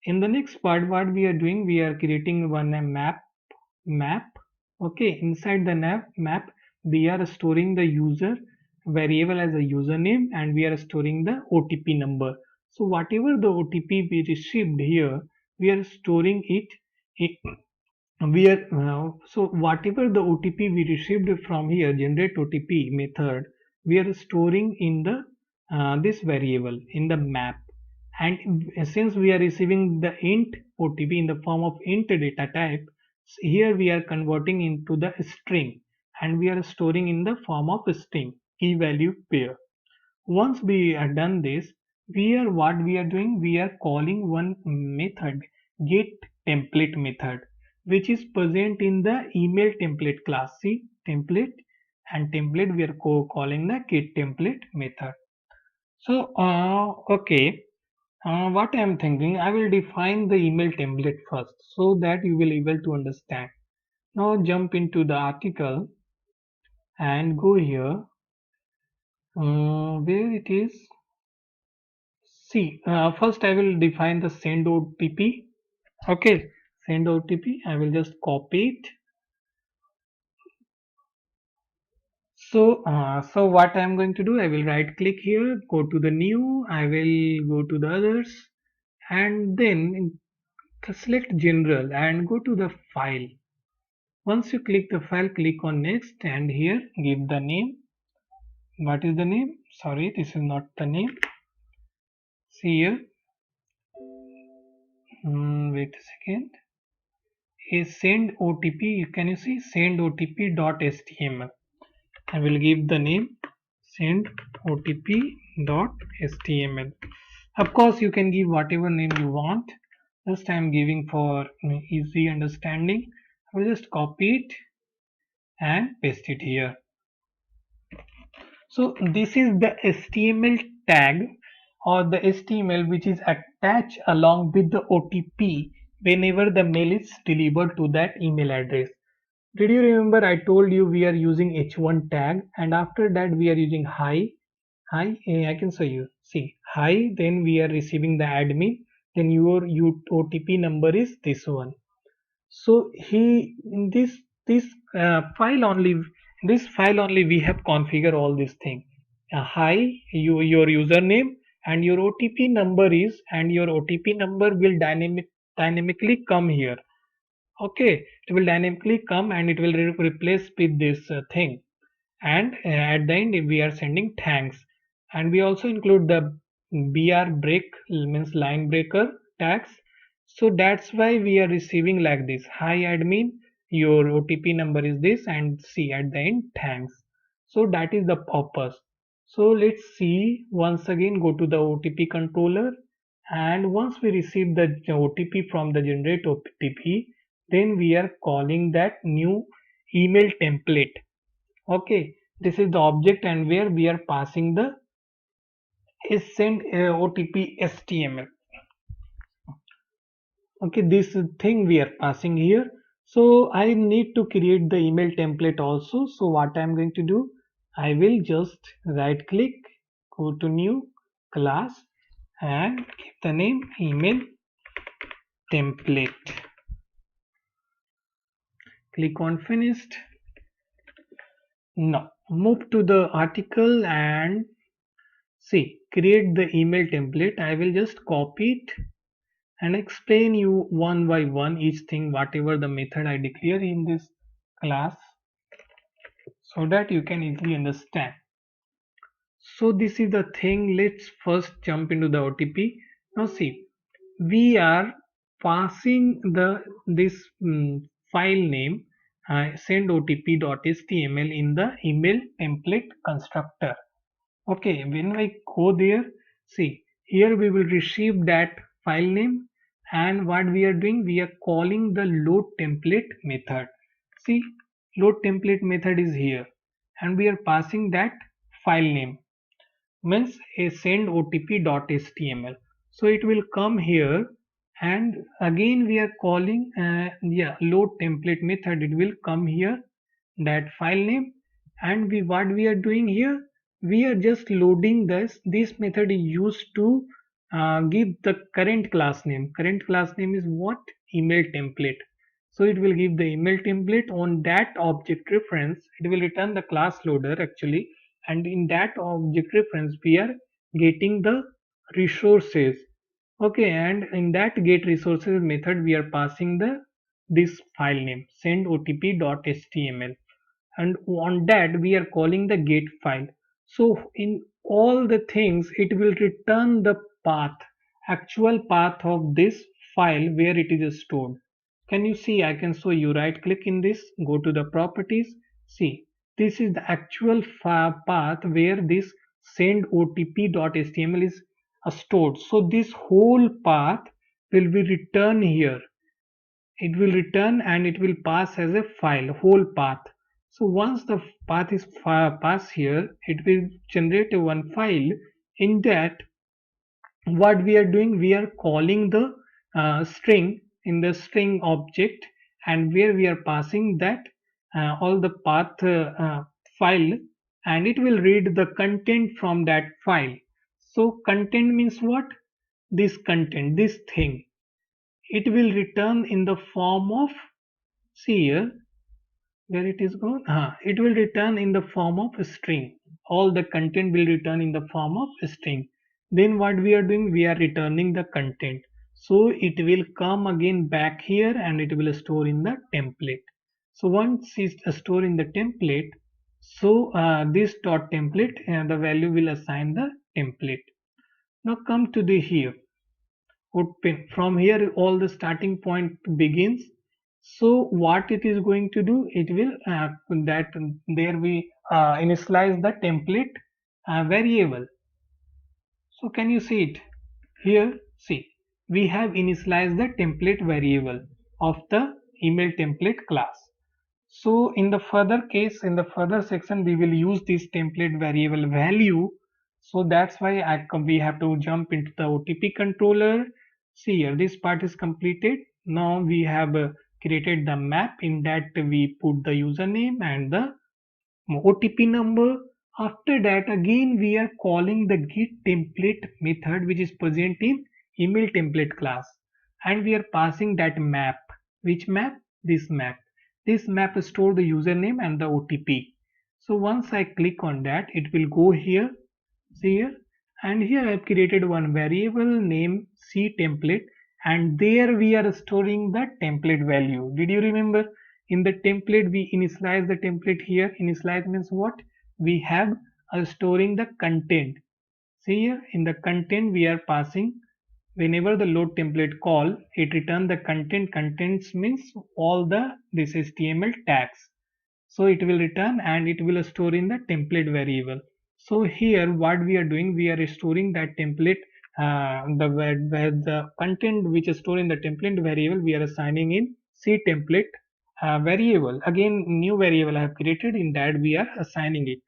In the next part, what we are doing, we are creating one map. Okay, inside the map we are storing the user variable as a username, and we are storing the OTP number. So whatever the OTP we received here, we are storing it we are so whatever the OTP we received from here generate OTP method, we are storing in the this variable in the map. And since we are receiving the int OTP in the form of int data type, here we are converting into the string, and we are storing in the form of string key value pair. Once we are done this, what we are doing, we are calling one method, get template method, which is present in the email template class. See, template and template, we are calling the get template method. So okay, what I am thinking, I will define the email template first so that you will able to understand. Now jump into the article and go here, where it is. See, first I will define the send OTP. Okay, send OTP. I will just copy it. So what I am going to do, I will right click here, go to the new, I will go to the others, and then select general and go to the file. Once you click the file, click on next, and here give the name. What is the name? Sorry, this is not the name. See here. Wait a second. Is send OTP. Can you see send OTP.html? I will give the name send OTP.html. Of course, you can give whatever name you want. Just I am giving for easy understanding. I will just copy it and paste it here. So this is the HTML tag or the HTML which is attached along with the OTP whenever the mail is delivered to that email address. Did you remember I told you we are using h1 tag, and after that we are using hi, I can show you. See, hi, then we are receiving the admin, then your OTP number is this one. So he in this file only we have configured all these things. Hi, your username and your OTP number is, and your OTP number will dynamically come here. Okay, it will dynamically come and it will replace with this thing. And at the end we are sending thanks, and we also include the br break, means line breaker tags. So that's why we are receiving like this: hi admin, your OTP number is this, and see at the end thanks. So that is the purpose. So let's see, once again go to the OTP controller, and once we receive the OTP from the generate OTP, then we are calling that new email template. Okay, this is the object, and where we are passing the is send OTP HTML. Okay, this thing we are passing here. So I need to create the email template also. So what I am going to do, I will just right click, go to new class, and give the name email template. Click on finished. Now move to the article and see, create the email template. I will just copy it and explain you one by one each thing, whatever the method I declare in this class. so that you can easily understand. So this is the thing. Let's first jump into the OTP. Now see, we are passing the this file name send otp.html in the email template constructor. Okay, when I go there, see here we will receive that file name, and what we are doing, we are calling the load template method. See, load template method is here, and we are passing that file name, means a send otp.html. So it will come here, and again we are calling yeah, load template method. It will come here, that file name, and we what we are doing here, we are just loading this method is used to give the current class name. Current class name is what? Email template. So it will give the email template. On that object reference it will return the class loader actually, and in that object reference we are getting the resources. Okay, and in that get resources method we are passing the this file name send otp.html, and on that we are calling the get file. So in all the things it will return the path, actual path of this file where it is stored. Can you see? I can show you. Right click in this, go to the properties. See, this is the actual path where this send otp.html is stored. So this whole path will be returned here. It will return and it will pass as a file, whole path. So once the path is passed here, it will generate a one file. In that, what we are doing, we are calling the string in the string object, and where we are passing that all the path file, and it will read the content from that file. So content means what? This content, this thing, it will return in the form of, see here where it is gone, it will return in the form of a string. All the content will return in the form of a string. Then what we are doing, we are returning the content. So it will come again back here and it will store in the template. So once it's stored in the template, so this dot template, the value will assign the template. Now come to the here pin. From here all the starting point begins. So what it is going to do, it will that there we initialize the template variable. So can you see it here? See, we have initialized the template variable of the email template class. So in the further case, in the further section, we will use this template variable value. So that's why we have to jump into the OTP controller. See here, this part is completed. Now we have created the map. In that we put the username and the OTP number. After that, again we are calling the get template method, which is present in email template class, and we are passing that map. Which map? This map. This map store the username and the OTP. So once I click on that, it will go here. See here, and here I have created one variable name C template, and there we are storing the template value. Did you remember? In the template we initialize the template here. Initialize means what? We have storing the content. See here, in the content we are passing, whenever the load template call, it return the content. Contents means all the this HTML tags. So it will return and it will store in the template variable. So here what we are doing, we are storing that template, the content which is stored in the template variable, we are assigning in C template variable. Again, new variable I have created, in that we are assigning it.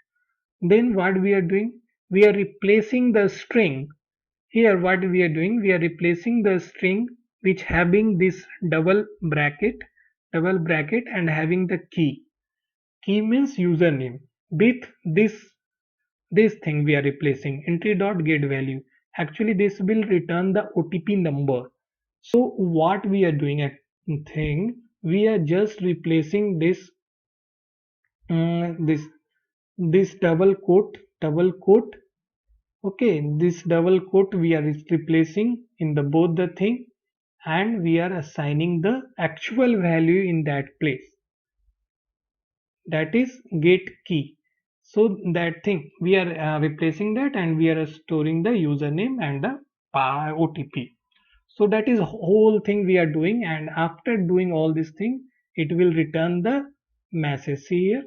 Then what we are doing, we are replacing the string. Here what we are doing, we are replacing the string which having this double bracket and having the key. Key means username. With this thing we are replacing entry dot get value. Actually this will return the OTP number. So what we are doing a thing, we are just replacing this this double quote. Okay, this double quote we are replacing in the both the thing, and we are assigning the actual value in that place. that is get key. So that thing we are replacing that, and we are storing the username and the OTP. So that is whole thing we are doing, and after doing all this thing, it will return the message. See here,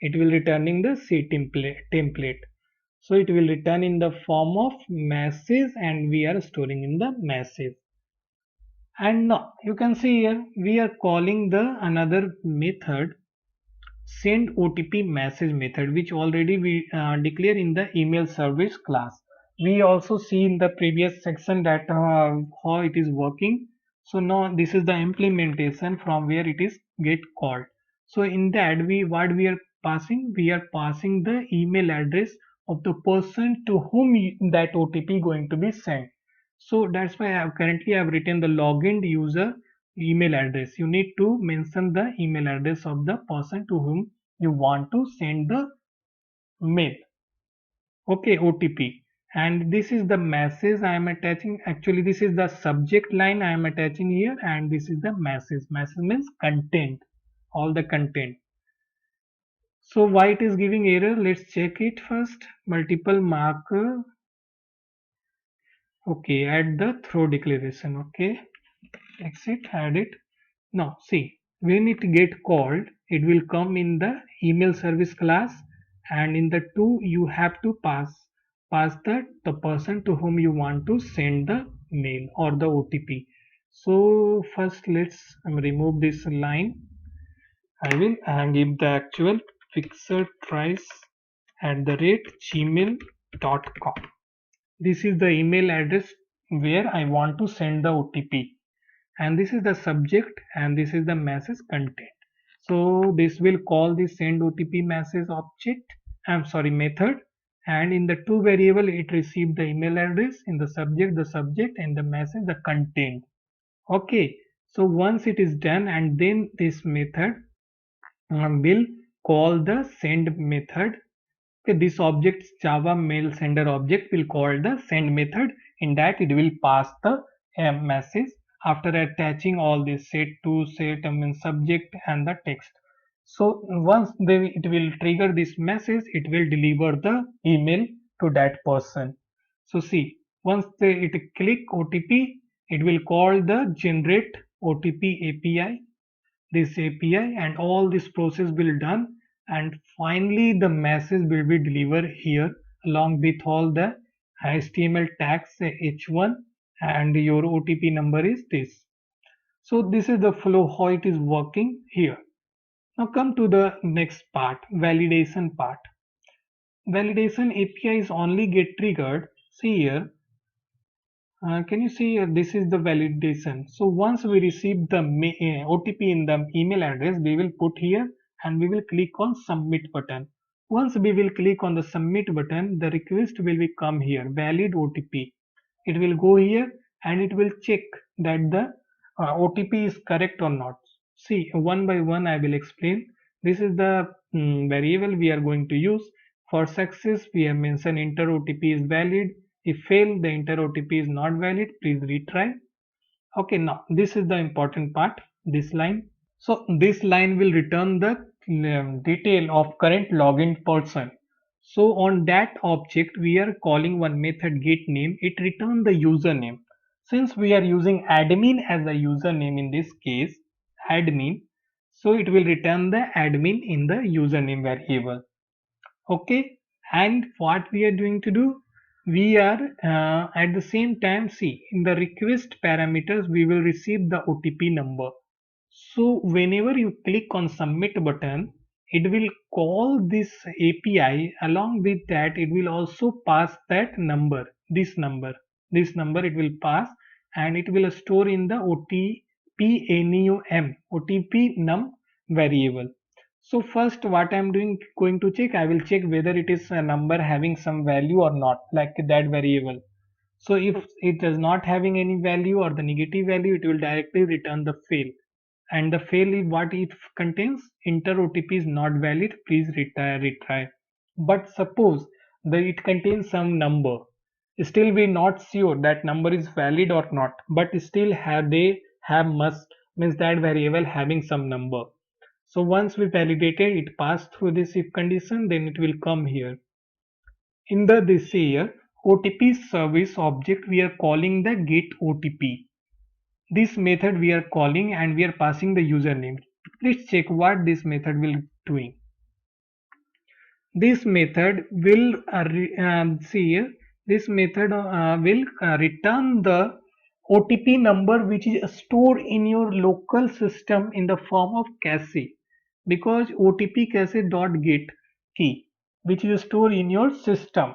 it will returning the C template. So it will return in the form of message, and we are storing in the message. And now you can see here we are calling the another method, send OTP message method, which already we declare in the email service class. We also see in the previous section that how it is working. So now this is the implementation from where it is get called. So in that what we are passing, we are passing the email address of the person to whom that OTP going to be sent. So that's why I have written the login user email address. You need to mention the email address of the person to whom you want to send the mail. Okay, OTP. And this is the message I am attaching. Actually, this is the subject line I am attaching here, and this is the message. Message means content, all the content. So why it is giving error? Let's check it first. Multiple marker. Okay, add the throw declaration. Okay, exit, add it. Now see, when it get called, it will come in the email service class, and in the two you have to pass the person to whom you want to send the mail or the OTP. So first let's remove this line. I will give the actual fixerprice@gmail.com. This is the email address where I want to send the OTP, and this is the subject, and this is the message content. So this will call the send OTP message object, I'm sorry, method, and in the two variable it received the email address, in the subject, and the message the content. Okay, so once it is done, and then this method will call the send method. Okay, this object Java mail sender object will call the send method. In that it will pass the message after attaching all this set to set subject and the text. So once it will trigger this message, it will deliver the email to that person. So see, once it click OTP, it will call the generate OTP API, this API, and all this process will done, and finally the message will be delivered here along with all the HTML tags h1, and your OTP number is this. So this is the flow how it is working here. Now come to the next part, validation part. Validation API is only get triggered. See here, can you see this is the validation. So once we receive the OTP in the email address, we will put here, and we will click on submit button. Once we will click on the submit button, the request will be come here, valid OTP. It will go here, and it will check that the OTP is correct or not. See, one by one I will explain. This is the variable we are going to use. For success, we have mentioned enter OTP is valid. If fail, the enter OTP is not valid, please retry. Okay, now this is the important part, this line. So this line will return the detail of current login person. So on that object, we are calling one method get name. It return the username. Since we are using admin as a username in this case, admin, so it will return the admin in the username variable. Okay, and what we are going to do, we are at the same time, see, in the request parameters we will receive the OTP number. So whenever you click on submit button, it will call this API. Along with that, it will also pass that number, this number it will pass, and it will store in the OTP num variable. So first what I'm going to check, I will check whether it is a number having some value or not, like that variable. So if it does not having any value or the negative value, it will directly return the fail. And the fail is what it contains, enter OTP is not valid, please retry. But suppose that it contains some number, still we not sure that number is valid or not, but still they have must means that variable having some number. So once we validated, it passed through this if condition, then it will come here. In the this here OTP service object, we are calling the get OTP. This method we are calling and we are passing the username. Let's check what this method will doing. This method will see here, this method will return the OTP number which is stored in your local system in the form of cache, because OTP cache dot get key which is stored in your system.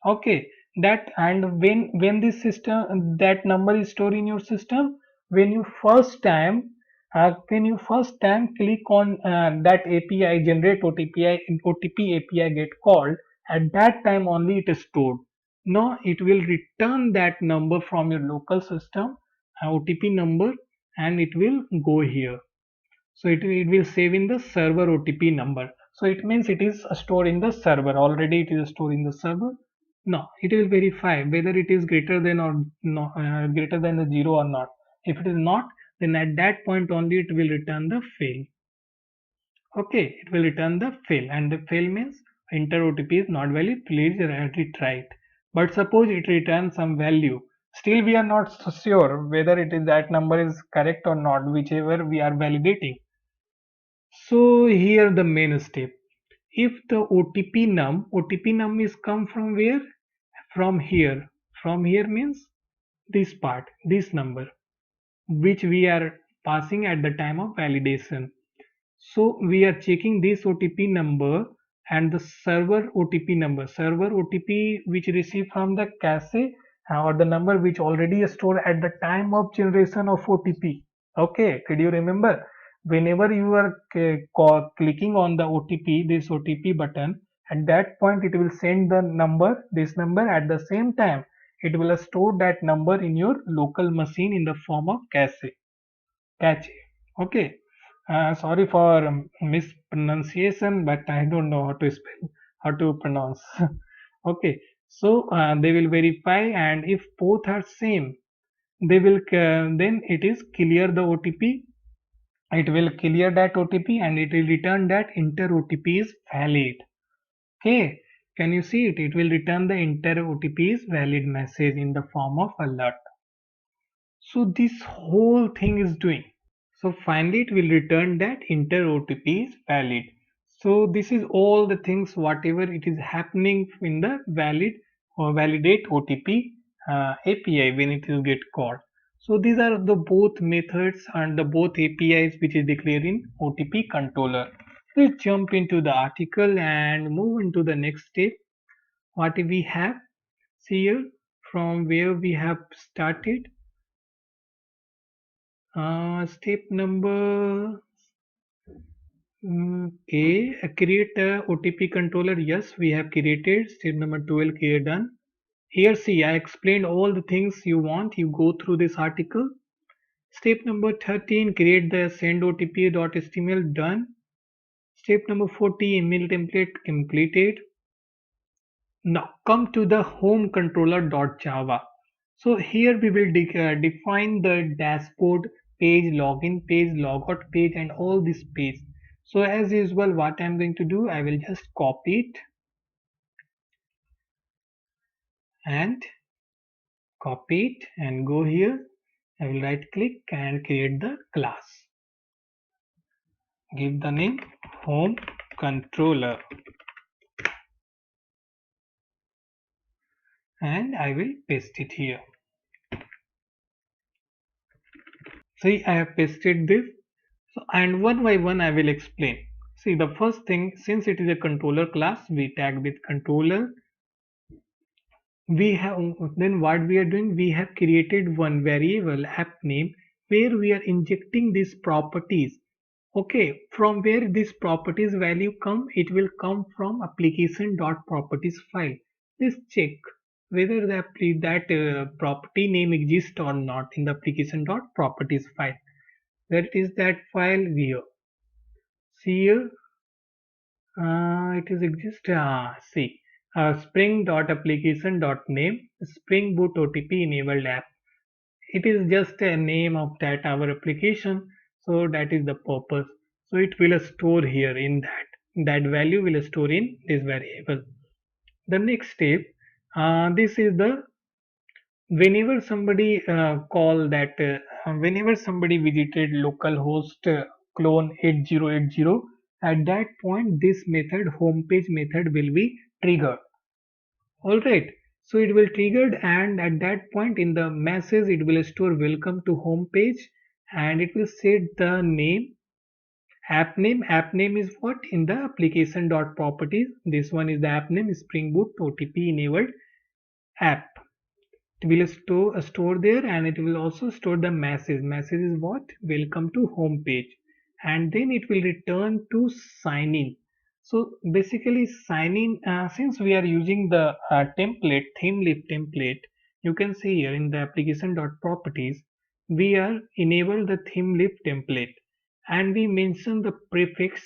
Okay, that, and when this system, that number is stored in your system, when you first time click on that API generate OTP API get called, at that time only it is stored. Now it will return that number from your local system, OTP number, and it will go here. So it will save in the server OTP number. So it means it is stored in the server. Already it is stored in the server. No, it will verify whether it is greater than or not, greater than the 0 or not. If it is not, then at that point only it will return the fail. Okay, it will return the fail, and the fail means enter OTP is not valid. Please retry it. But suppose it returns some value. Still, we are not so sure whether it is that number is correct or not, whichever we are validating. So here the main step. If the OTP num is come from where? From here. From here means this part, this number, which we are passing at the time of validation. So we are checking this OTP number and the server OTP number. Server OTP which received from the cache, or the number which already is stored at the time of generation of OTP. Okay, did you remember? Whenever you are clicking on the OTP, this OTP button, at that point it will send the number, this number, at the same time it will store that number in your local machine in the form of cache. Okay, sorry for mispronunciation, but I don't know how to spell, how to pronounce. Okay, so they will verify, and if both are same, they will then it is clear the OTP. It will clear that OTP and it will return that enter OTP is valid. Okay, can you see it? It will return the enter OTP is valid message in the form of alert. So this whole thing is doing. So finally it will return that enter OTP is valid. So this is all the things whatever it is happening in the valid or validate OTP API when it will get called. So these are the both methods and the both APIs which is declared in OTP controller. Let's jump into the article and move into the next step. What we have, see here from where we have started. Step number okay, create a OTP controller. Yes, we have created. Step number 12 here done. Here see, I explained all the things you want. You go through this article. Step number 13, create the send OTP.html done. Step number 40, email template completed. Now come to the home controller.java. So here we will define the dashboard page, login page, logout page, and all this page. So as usual, what I'm going to do, I will just copy it and go here. I will right click and create the class. Give the name home controller. And I will paste it here. See, I have pasted this. So, and one by one I will explain. See, the first thing, since it is a controller class, we tag with controller. We have, then what we are doing, we have created one variable app name where we are injecting these properties. Okay, from where this properties value come, it will come from application.properties file. Let's check whether that property name exists or not in the application.properties file. Where is that file? Here. See here, it is exist. See, spring.application.name Spring Boot OTP enabled app. It is just a name of that our application. So that is the purpose. So it will store here in that value will store in this variable. The next step, this is the whenever somebody whenever somebody visited localhost clone 8080, at that point this method homepage method will be triggered. All right, so it will triggered, and at that point in the message it will store welcome to home page, and it will set the name, app name is what in the application dot properties. This one is the app name, Spring Boot OTP enabled app. It will store there, and it will also store the message is what, welcome to home page, and then it will return to sign in. So basically sign in, since we are using the template theme leaf template, you can see here in the application dot properties we are enable the theme leaf template, and we mention the prefix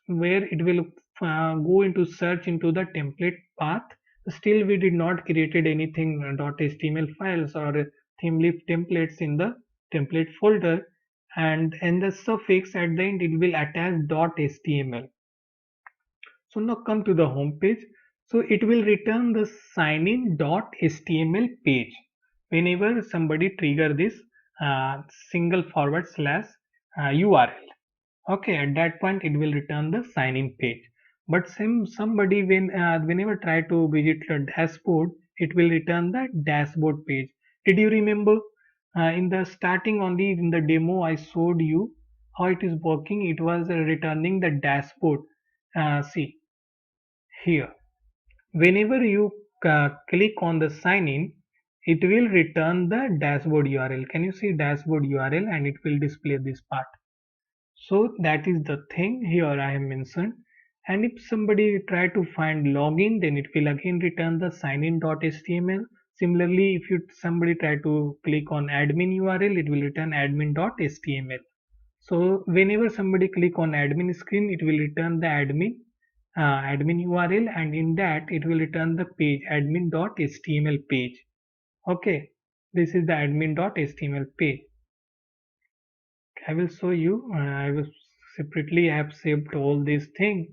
where it will go into search into the template path. Still we did not created anything .html files or theme leaf templates in the template folder, and in the suffix at the end it will attach .html. So now come to the home page. So it will return the sign in .html page whenever somebody trigger this single forward slash URL. Okay, at that point it will return the sign in page. But somebody whenever try to visit the dashboard, it will return the dashboard page. Did you remember in the starting only in the demo I showed you how it is working? It was returning the dashboard. See here, whenever you click on the sign in, it will return the dashboard URL. Can you see dashboard URL, and it will display this part. So that is the thing here I have mentioned. And if somebody try to find login, then it will again return the signin.html. Similarly, if somebody try to click on admin URL, it will return admin.html. So whenever somebody click on admin screen, it will return the admin URL, and in that it will return the page admin.html page. Okay, this is the admin.html page. I will show you. I will separately have saved all these things.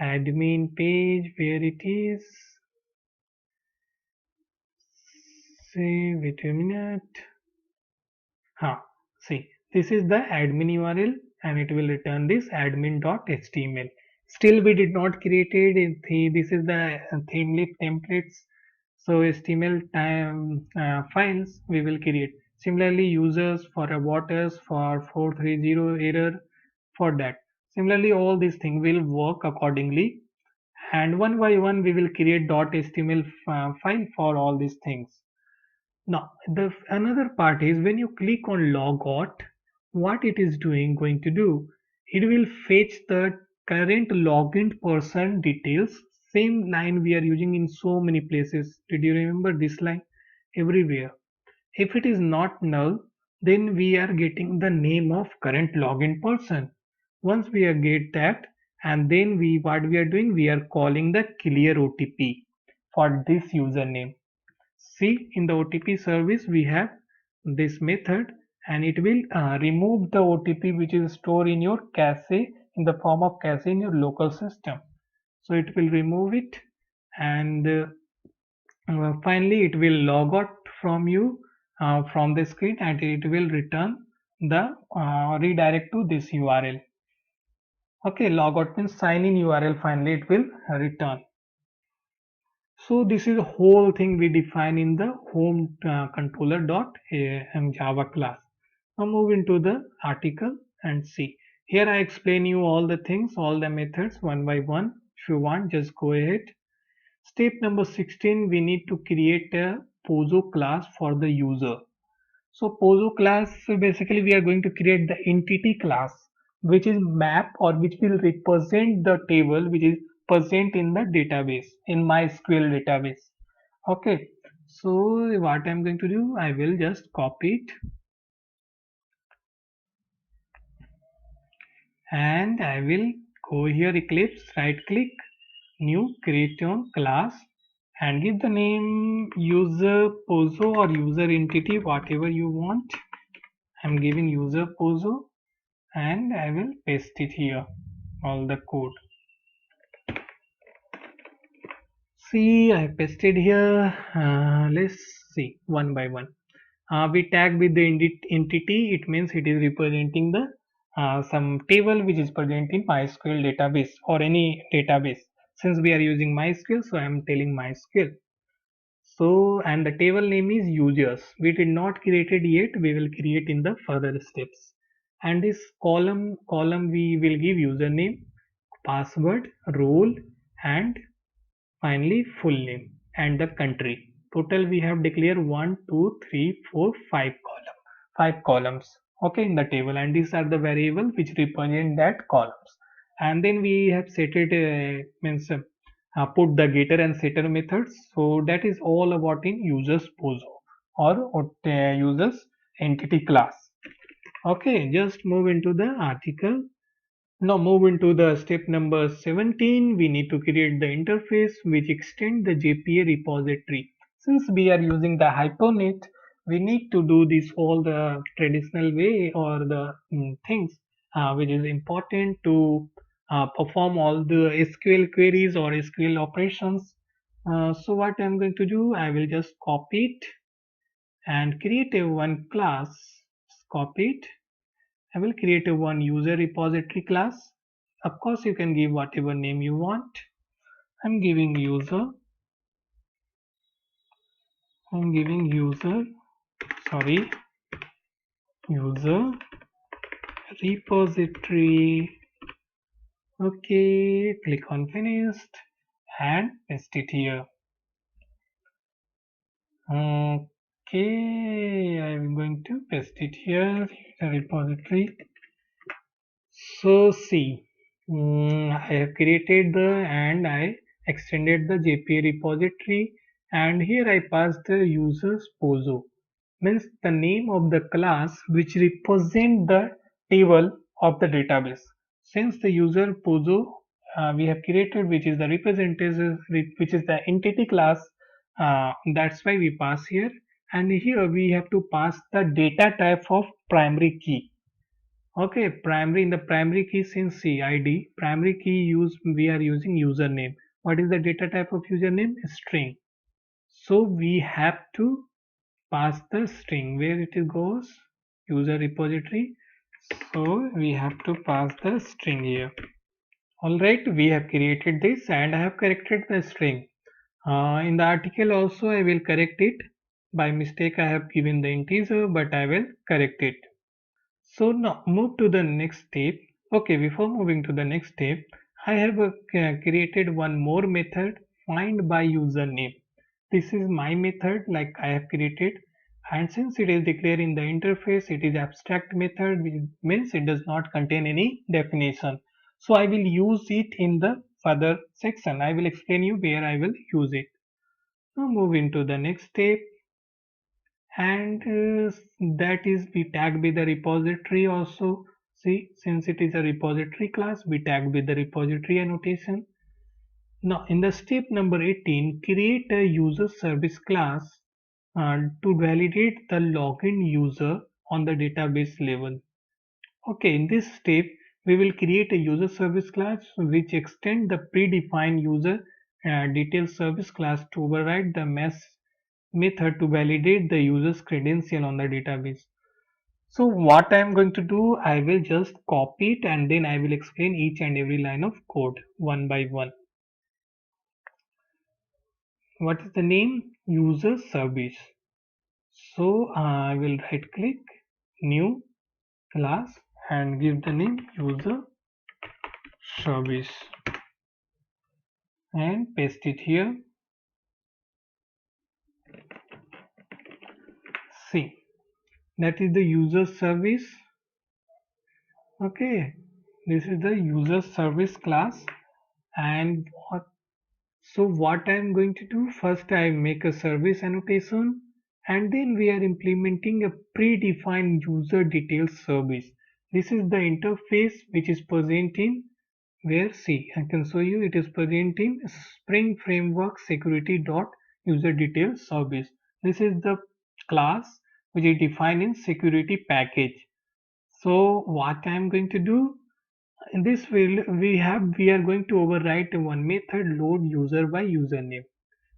Admin page, where it is. Say, wait a minute. See, this is the admin URL, and it will return this admin.html. Still, we did not created this is the theme leaf templates. So HTML files we will create. Similarly, users for about us for 430 error for that. Similarly, all these things will work accordingly, and one by one we will create .html file for all these things. Now, the another part is when you click on logout, what it is going to do, it will fetch the current login person details. Same line we are using in so many places. Did you remember this line? Everywhere. If it is not null, then we are getting the name of current login person. Once we get that, and then what we are doing, we are calling the clear OTP for this username. See, in the OTP service we have this method, and it will remove the OTP which is stored in your cache in the form of cache in your local system. So it will remove it, and finally it will log out from you from the screen, and it will return the redirect to this URL. Okay, logout means sign in URL. Finally it will return. So this is the whole thing we define in the home controller dot Java class. Now move into the article and see. Here I explain you all the things, all the methods one by one. If you want, just go ahead. Step number 16, we need to create a Pozo class for the user. So Pozo class, basically we are going to create the entity class which is map or which will represent the table which is present in the database, in MySQL database. Okay, so what I'm going to do, I will just copy it and I will go here, Eclipse, right click, new, create on class, and give the name user Pozo or user entity, whatever you want. I'm giving user Pozo, and I will paste it here, all the code. See, I pasted here. Let's see one by one. We tag with the entity. It means it is representing the some table which is present in MySQL database or any database. Since we are using MySQL, so I am telling MySQL. So, and the table name is users. We did not create it yet. We will create in the further steps. And this column we will give username, password, role, and finally full name and the country. Total we have declared 1, 2, 3, 4, 5 column, 5 columns. Okay, in the table, and these are the variable which represent that columns. And then we have set it means put the getter and setter methods. So that is all about in users pozo or users entity class. Okay, just move into the article. Now move into the step number 17. We need to create the interface which extend the JPA repository. Since we are using the Hypernet, we need to do this all the traditional way or the things which is important to perform all the SQL queries or SQL operations. So what I'm going to do, I will just copy it and create a one class. Copy it. I will create a one user repository class. Of course, you can give whatever name you want. I'm giving user. I'm giving user. Sorry, user repository. Okay, click on finished and paste it here. Okay, I'm going to paste it here. User repository. So see, I have created the and I extended the JPA repository, and here I passed the users pozo, means the name of the class which represent the table of the database. Since the user pozo we have created which is the representative which is the entity class, that's why we pass here, and here we have to pass the data type of primary key. Okay, primary in the primary key, since CID primary key use we are using username. What is the data type of username? String. So we have to pass the string where it goes, user repository. So we have to pass the string here. Alright, we have created this and I have corrected the string. In the article also I will correct it. By mistake I have given the integer, but I will correct it. So now move to the next step. Okay, before moving to the next step, I have created one more method, find by username. This is my method like I have created, and since it is declared in the interface, it is abstract method, which means it does not contain any definition. So I will use it in the further section. I will explain you where I will use it. Now move into the next step, and that is we tag with the repository also. See, since it is a repository class, we tag with the repository annotation. Now in the step number 18, create a user service class to validate the login user on the database level. Okay, in this step we will create a user service class which extend the predefined user detail service class to override the method to validate the user's credential on the database. So what I am going to do, I will just copy it and then I will explain each and every line of code one by one. What is the name? User service. So I will right click new class and give the name user service and paste it here. See, that is the user service. Okay, this is the user service class. And what I am going to do, first I make a service annotation and then we are implementing a predefined user details service. This is the interface which is present in where, see, I can show you, it is present in Spring Framework Security dot user details service. This is the class which is defined in security package. So what I am going to do in this field, we are going to overwrite one method load user by username.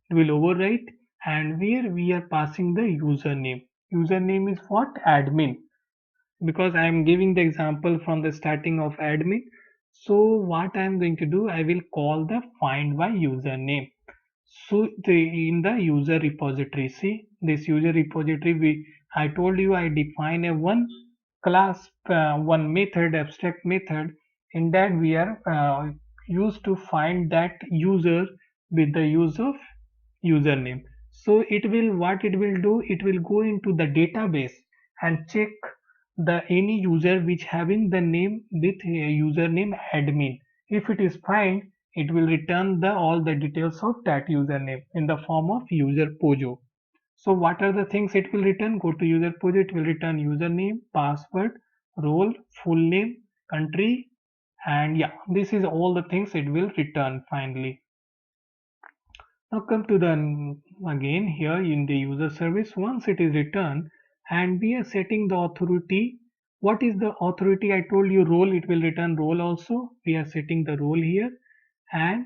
It will overwrite, and where we are passing the username. Username is what? Admin, because I am giving the example from the starting of admin. So what I am going to do, I will call the find by username. So in the user repository, see this user repository, I told you I define a one class, one method, abstract method. In that we are used to find that user with the use of username. So it will, what it will do, it will go into the database and check the any user which having the name with username admin. If it is fine, it will return the all the details of that username in the form of user pojo. So what are the things it will return? Go to user pojo, it will return username, password, role, full name, country, and yeah, this is all the things it will return finally. Now come to the again here in the user service. Once it is returned and we are setting the authority. What is the authority? I told you role, it will return role also. We are setting the role here, and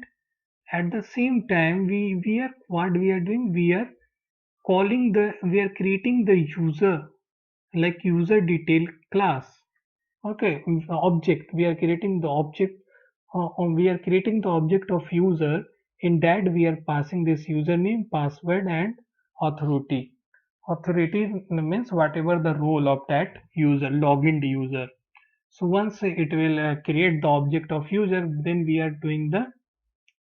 at the same time we are, what we are doing, we are calling the, we are creating the user, like user detail class. Okay, object, we are creating the object, we are creating the object of user. In that we are passing this username, password, and authority. Authority means whatever the role of that user, login user. So once it will create the object of user, then we are doing the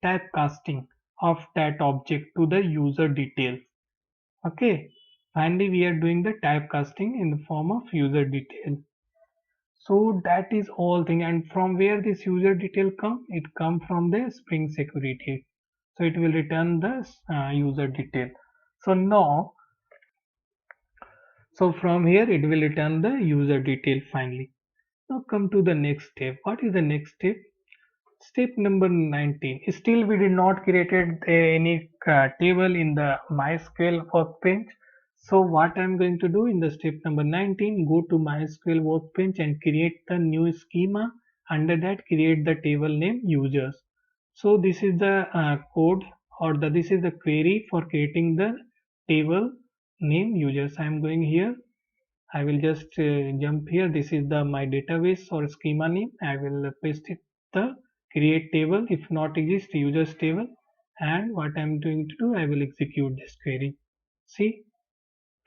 typecasting of that object to the user details. Okay, finally we are doing the typecasting in the form of user detail. So that is all thing. And from where this user detail come? It come from the Spring Security. So it will return the user detail. So now, so from here it will return the user detail finally. Now come to the next step. What is the next step? Step number 19. Still we did not created any table in the MySQL workbench. So what I am going to do in the step number 19, go to MySQL workbench and create the new schema. Under that create the table name users. So this is the code, or this is the query for creating the table name users. I am going here. I will just jump here. This is the my database or schema name. I will paste it the create table. If not exist, users table. And what I am going to do, I will execute this query. See,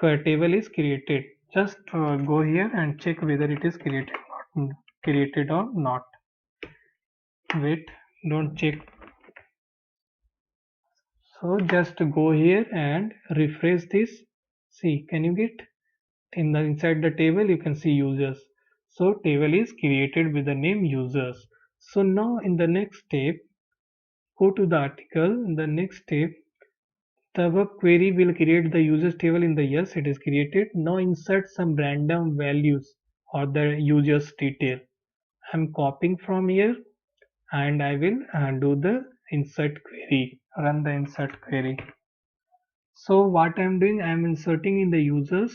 table is created. Just go here and check whether it is created or not. Wait, don't check. So just go here and refresh this. See, can you get? In the inside the table you can see users. So table is created with the name users. So now in the next step, go to the article. In the next step, the web query will create the users table. In the yes, it is created. Now insert some random values or the users detail. I'm copying from here and I will do the insert query, run the insert query. So what I'm doing, I'm inserting in the users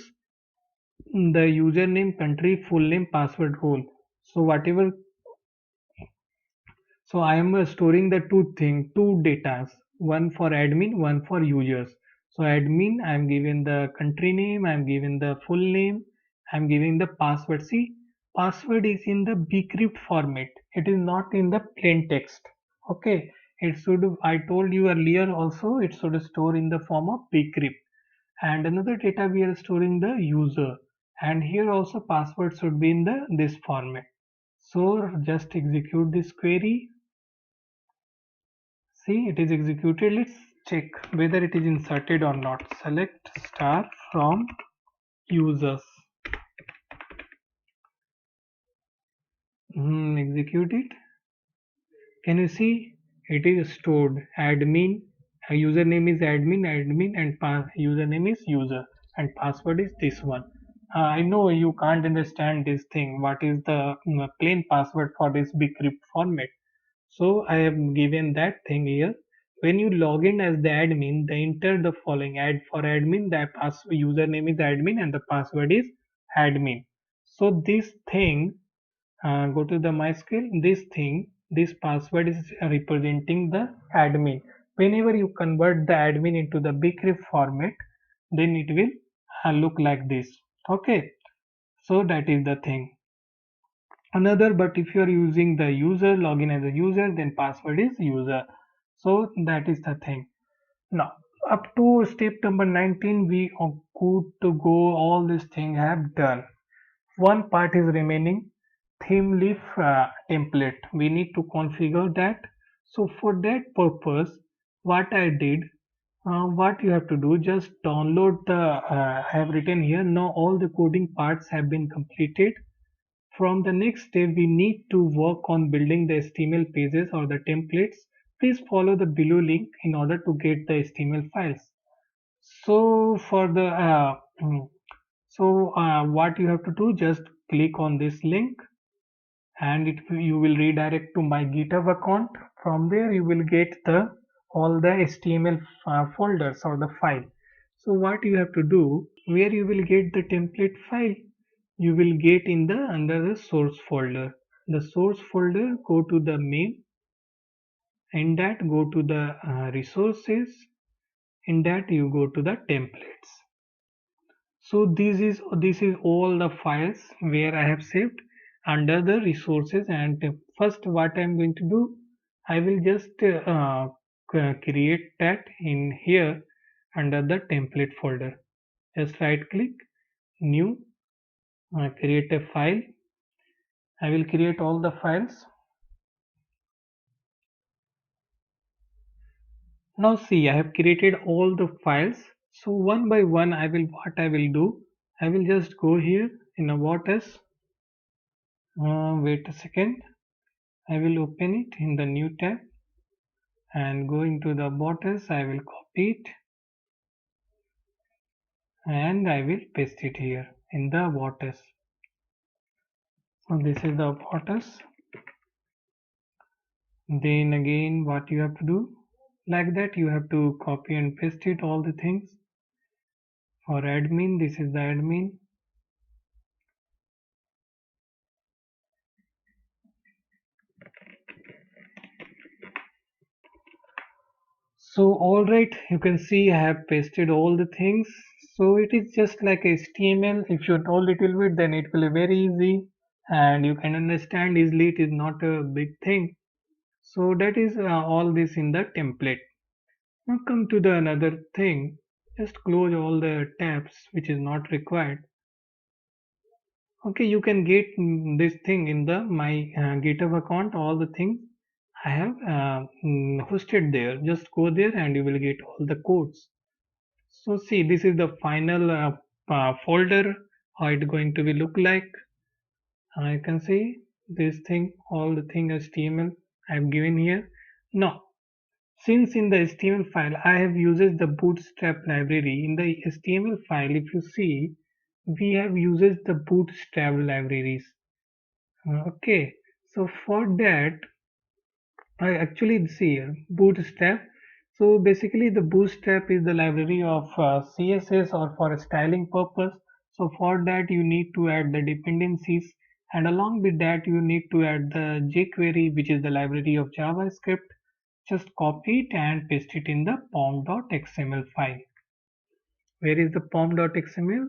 the username, country, full name, password, role. So whatever, so I am storing the two datas, one for admin, one for users. So admin, I am giving the country name, I am giving the full name, I am giving the password. See, password is in the bcrypt format. It is not in the plain text. Okay, it should, I told you earlier also, it should store in the form of bcrypt. And another data we are storing the user, and here also password should be in the this format. So just execute this query. See, it is executed. Let's check whether it is inserted or not. Select star from users. Execute it. Can you see? It is stored. Admin, username is admin, and username is user, and password is this one. I know you can't understand this thing. What is the plain password for this bcrypt format? So I have given that thing here. When you log in as the admin, they enter the following. Add for admin, the username is admin and the password is admin. So this thing, go to the MySQL. This thing, this password is representing the admin. Whenever you convert the admin into the bcrypt format, then it will look like this. Okay, so that is the thing. Another, but if you are using the user, login as a user, then password is user. So that is the thing. Now up to step number 19, we are good to go. All these things have done. One part is remaining, theme leaf template. We need to configure that. So for that purpose, what I did, what you have to do, just download the I have written here. Now all the coding parts have been completed. From the next step, we need to work on building the HTML pages or the templates. Please follow the below link in order to get the HTML files. So for the what you have to do, just click on this link and you will redirect to my GitHub account. From there you will get the all the HTML folders or the file. So what you have to do, where you will get the template file, you will get in the under the source folder. The source folder, go to the main, in that go to the resources, in that you go to the templates. So this is all the files where I have saved under the resources. And first what I am going to do, I will just create that in here under the template folder. Just right click, new, create a file. I will create all the files. Now see, I have created all the files. So one by one, what I will do, I will just go here in about us. Wait a second. I will open it in the new tab and go into the borders. I will copy it and I will paste it here in the borders. So this is the borders. Then again, what you have to do, like that you have to copy and paste it all the things. For admin, this is the admin. So alright, you can see I have pasted all the things. So it is just like HTML. If you know little bit, then it will be very easy and you can understand easily. It is not a big thing. So that is all this in the template. Now come to the another thing. Just close all the tabs which is not required. Okay, you can get this thing in the my GitHub account. All the things I have hosted there. Just go there and you will get all the codes. So see, this is the final folder. How it going to be look like? I can see this thing, all the thing HTML I have given here. Now, since in the HTML file I have uses the Bootstrap library. In the HTML file, if you see, we have uses the Bootstrap libraries. Okay, so for that I actually see Bootstrap. So basically, the Bootstrap is the library of CSS or for a styling purpose. So for that, you need to add the dependencies, and along with that, you need to add the jQuery, which is the library of JavaScript. Just copy it and paste it in the pom.xml file. Where is the pom.xml?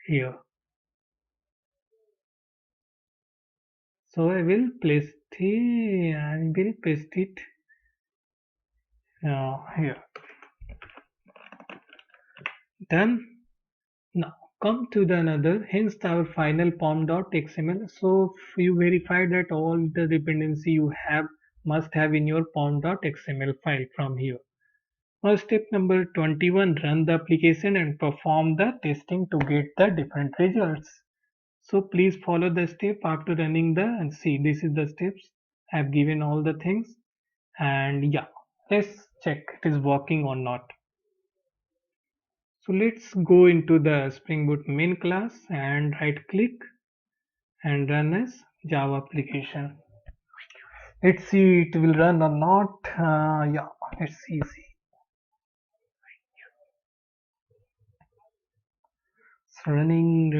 Here. So I will paste it here. Done. Now come to the another, hence our final pom.xml. So you verify that all the dependency you have must have in your pom.xml file from here. Now step number 21, run the application and perform the testing to get the different results. So please follow the step after running the, and see, this is the steps. I have given all the things, and yeah, let's check it is working or not. So let's go into the Spring Boot main class and right click and run as Java application. Let's see it will run or not. Yeah, it's easy. It's running.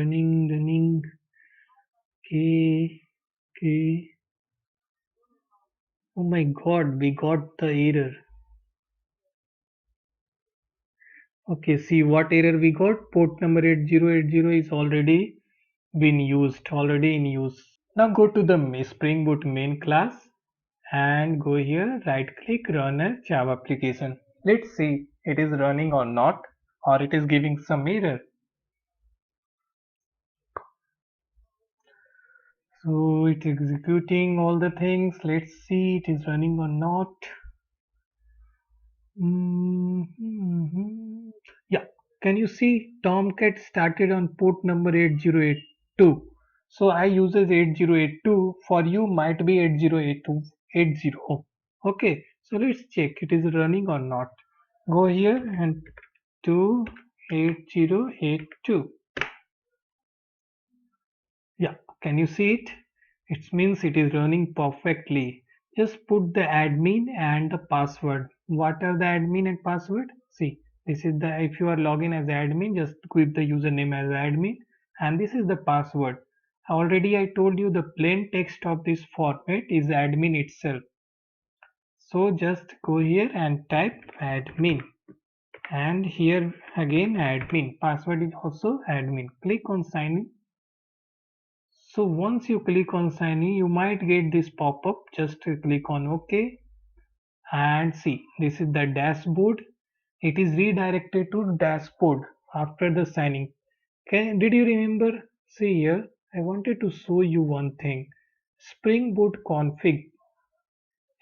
Okay. Oh my god, we got the error. Okay, see what error we got. Port number 8080 is already been used, already in use. Now go to the Spring Boot main class and go here, right click, run as Java application. Let's see it is running or not, or it is giving some error. So it's executing all the things. Let's see it is running or not. Yeah, can you see Tomcat started on port number 8082. So I uses 8082. For you might be 808280. Okay, so let's check it is running or not. Go here and to 8082. Yeah, can you see it? It means it is running perfectly. Just put the admin and the password. What are the admin and password? See, this is the if you are logging as admin, just keep the username as admin, and this is the password. Already I told you the plain text of this format is admin itself. So just go here and type admin, and here again admin. Password is also admin. Click on sign in. So once you click on sign in, you might get this pop-up. Just click on OK and see this is the dashboard. It is redirected to dashboard after the signing. Did you remember? See here, I wanted to show you one thing. Spring Boot config.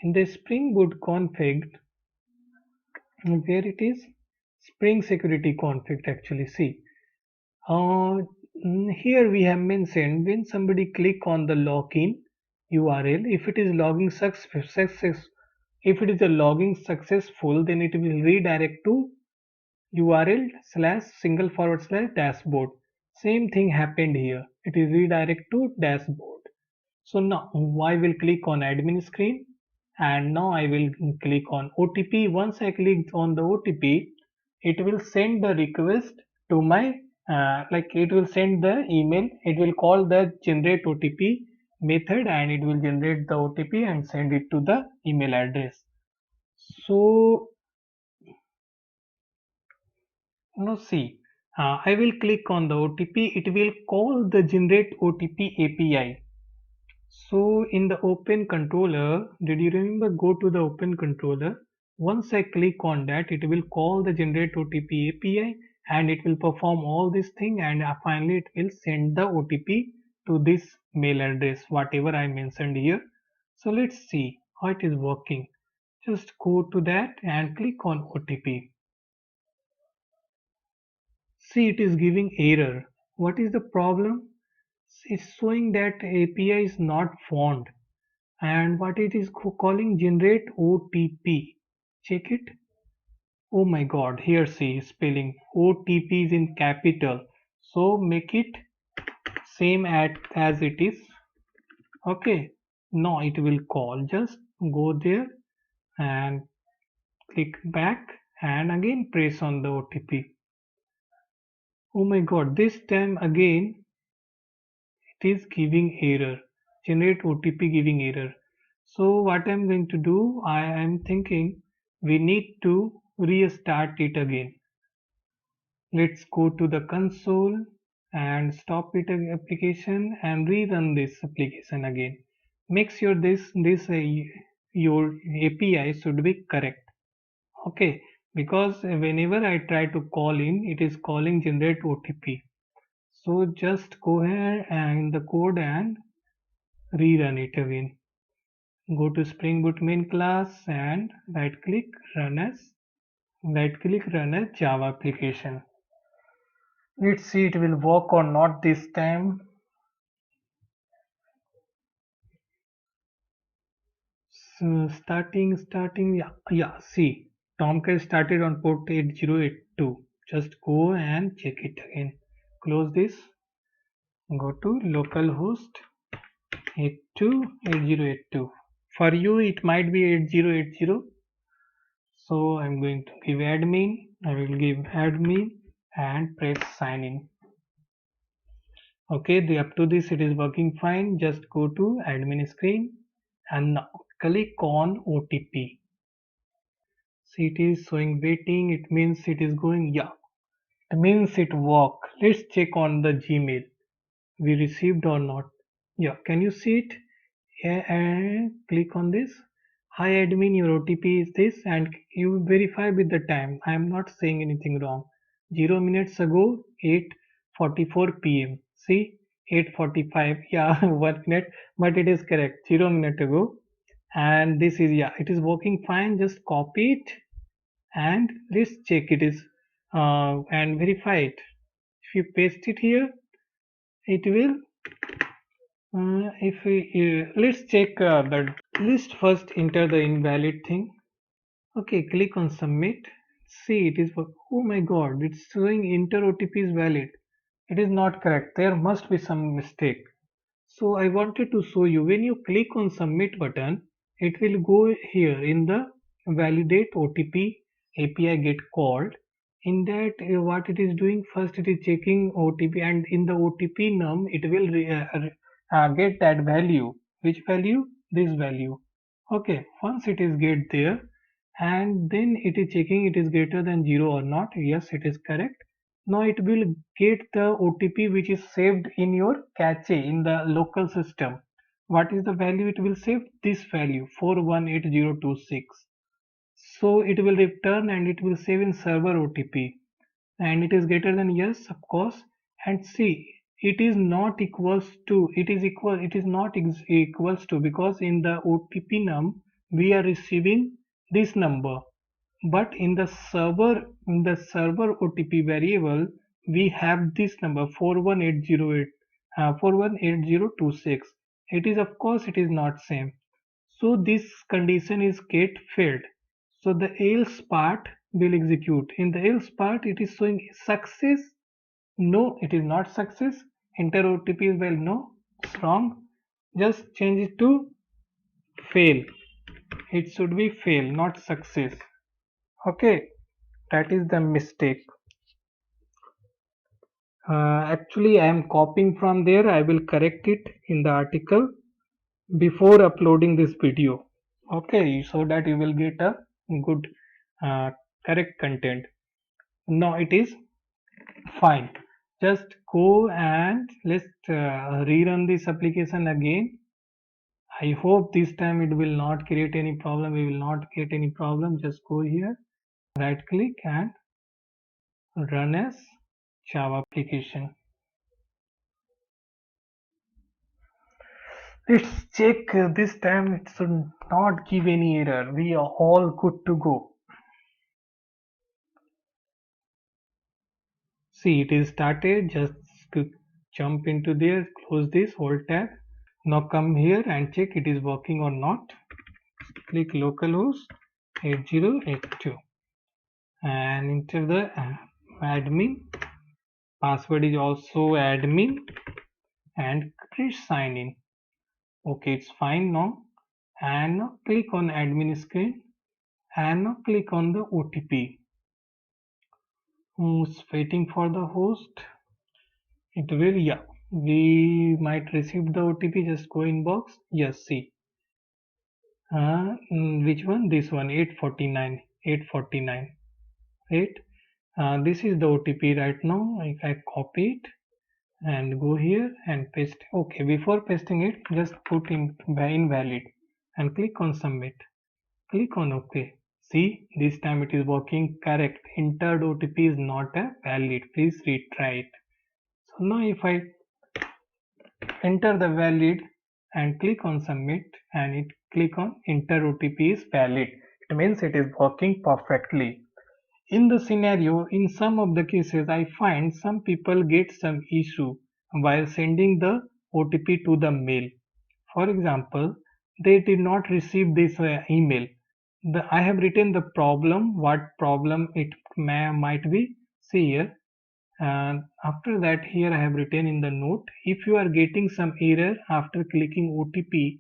In the Spring Boot config, where it is? Spring Security config actually. See, Uh, here we have mentioned when somebody click on the login URL, if it is logging if it is a logging successful, then it will redirect to URL slash single forward slash dashboard. Same thing happened here. It is redirect to dashboard. So now I will click on admin screen and now I will click on OTP. Once I click on the OTP, it will send the request to my like it will send the email. It will call the generate OTP method and it will generate the OTP and send it to the email address. So now see, I will click on the OTP. It will call the generate OTP API. So in the open controller, did you remember go to the open controller? Once I click on that, it will call the generate OTP API and it will perform all this thing and finally it will send the OTP to this mail address, whatever I mentioned here. So let's see how it is working. Just go to that and click on OTP. See, it is giving error. What is the problem? It's showing that API is not found. And what it is calling generate OTP. Check it. Oh my god, here see spelling OTP is in capital. So make it same as it is. Okay. Now it will call. Just go there and click back and again press on the OTP. Oh my god, this time again it is giving error. Generate OTP giving error. So what I'm going to do, I am thinking we need to restart it again. Let's go to the console and stop it application and rerun this application again. Make sure this your API should be correct. Okay, because whenever I try to call in, it is calling generate OTP. So just go ahead and the code and rerun it again. Go to Spring Boot main class and right click run as Java application. Let's see it will work or not this time. So starting, yeah, see, Tomcat started on port 8082. Just go and check it again. Close this, go to localhost 828082. For you, it might be 8080. So I'm going to give admin. I will give admin and press sign in. Okay, up to this it is working fine. Just go to admin screen and now click on OTP. See, it is showing waiting. It means it is going. Yeah, it means it work. Let's check on the Gmail we received or not. Yeah, can you see it? Yeah, and click on this. Hi admin, your OTP is this, and you verify with the time. I am not saying anything wrong. 0 minutes ago, 8:44 p.m. See, 8:45. Yeah, 1 minute, but it is correct. 0 minute ago, and this is, yeah, it is working fine. Just copy it and let's check it is and verify it. If you paste it here, it will. If we let's check the list first. Enter the invalid thing. Okay, click on submit. See, it is. Oh my God! It's showing enter OTP is valid. It is not correct. There must be some mistake. So I wanted to show you when you click on submit button, it will go here in the validate OTP API get called. In that, what it is doing first, it is checking OTP, and in the OTP num, it will get that value. Which value? This value. Okay, once it is get there, and then it is checking it is greater than 0 or not. Yes, it is correct. Now it will get the OTP which is saved in your cache in the local system. What is the value it will save? This value 418026. So it will return and it will save in server OTP, and it is greater than yes, of course. And see, it is not equals to, it is equal, it is not equals to, because in the OTP num we are receiving this number, but in the server OTP variable we have this number 41808 418026. It is, of course, it is not same. So this condition is get failed. So the else part will execute. In the else part it is showing success. No, it is not success. Enter OTP is well. No, it's wrong. Just change it to fail. It should be fail, not success. Okay, that is the mistake. Actually, I am copying from there. I will correct it in the article before uploading this video. Okay, so that you will get a good correct content. Now it is fine. Just go and let's rerun this application again. I hope this time it will not create any problem. We will not get any problem. Just go here, right click and run as Java application. Let's check this time it should not give any error. We are all good to go. See, it is started. Just jump into there, close this, hold tab. Now come here and check it is working or not. Click localhost 8082 and enter the admin. Password is also admin and please sign in. Okay, it's fine now. And now click on admin screen and now click on the OTP. Who's waiting for the host? It will, yeah. We might receive the OTP. Just go inbox. Yes, see. Which one? This one, 849. 849. Right? This is the OTP right now. If I copy it and go here and paste. Okay, before pasting it, just put in invalid and click on submit. Click on OK. See, this time it is working correct. Entered OTP is not a valid. Please retry it. So now if I enter the valid and click on submit and it click on enter OTP is valid, it means it is working perfectly. In the scenario, in some of the cases, I find some people get some issue while sending the OTP to the mail. For example, they did not receive this email. I have written the problem, what problem it might be. See here, and after that here I have written in the note, if you are getting some error after clicking OTP,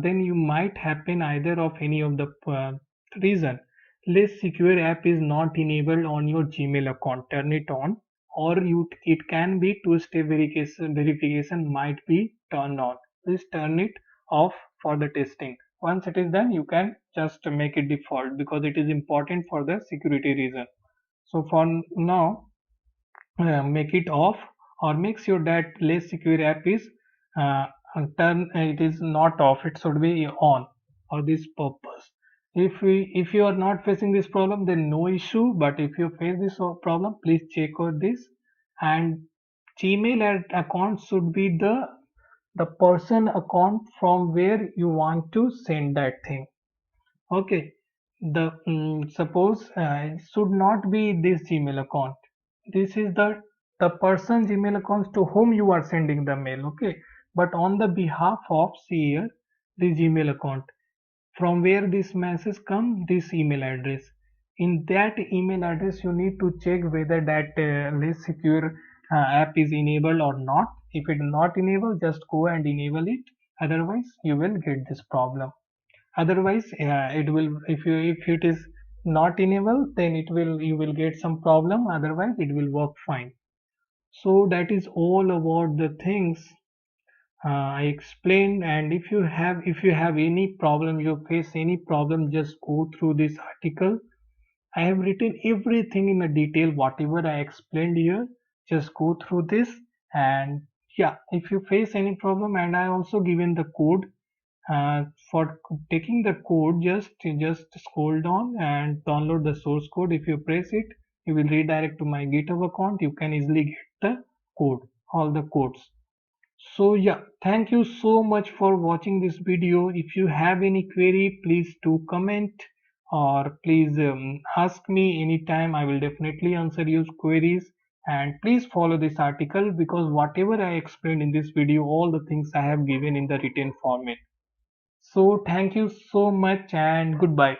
then you might happen either of any of the reason. Less secure app is not enabled on your Gmail account. Turn it on, or it can be two-step verification might be turned on. Please turn it off for the testing. Once it is done, you can just make it default because it is important for the security reason. So for now, make it off, or make sure that less secure app is uh, turn it is not off, it should be on for this purpose. If you are not facing this problem, then no issue, but if you face this problem, please check out this. And Gmail account should be the person account from where you want to send that thing. Okay, the suppose it should not be this Gmail account. This is the person's email accounts to whom you are sending the mail. Okay, but on the behalf of, see here, the Gmail account from where this message come, this email address. In that email address, you need to check whether that less secure app is enabled or not. If it is not enabled, just go and enable it. Otherwise, you will get this problem. Otherwise, it will, if it is not enabled, then it will, you will get some problem. Otherwise, it will work fine. So that is all about the things I explained. And if you have any problem, you face any problem, just go through this article. I have written everything in a detail, whatever I explained here. Just go through this. And yeah, if you face any problem, and I also given the code for taking the code, just scroll down and download the source code. If you press it, you will redirect to my GitHub account. You can easily get the code, all the codes. So yeah, thank you so much for watching this video. If you have any query, please do comment, or please ask me anytime. I will definitely answer your queries. And please follow this article, because whatever I explained in this video, all the things I have given in the written format. So thank you so much and goodbye.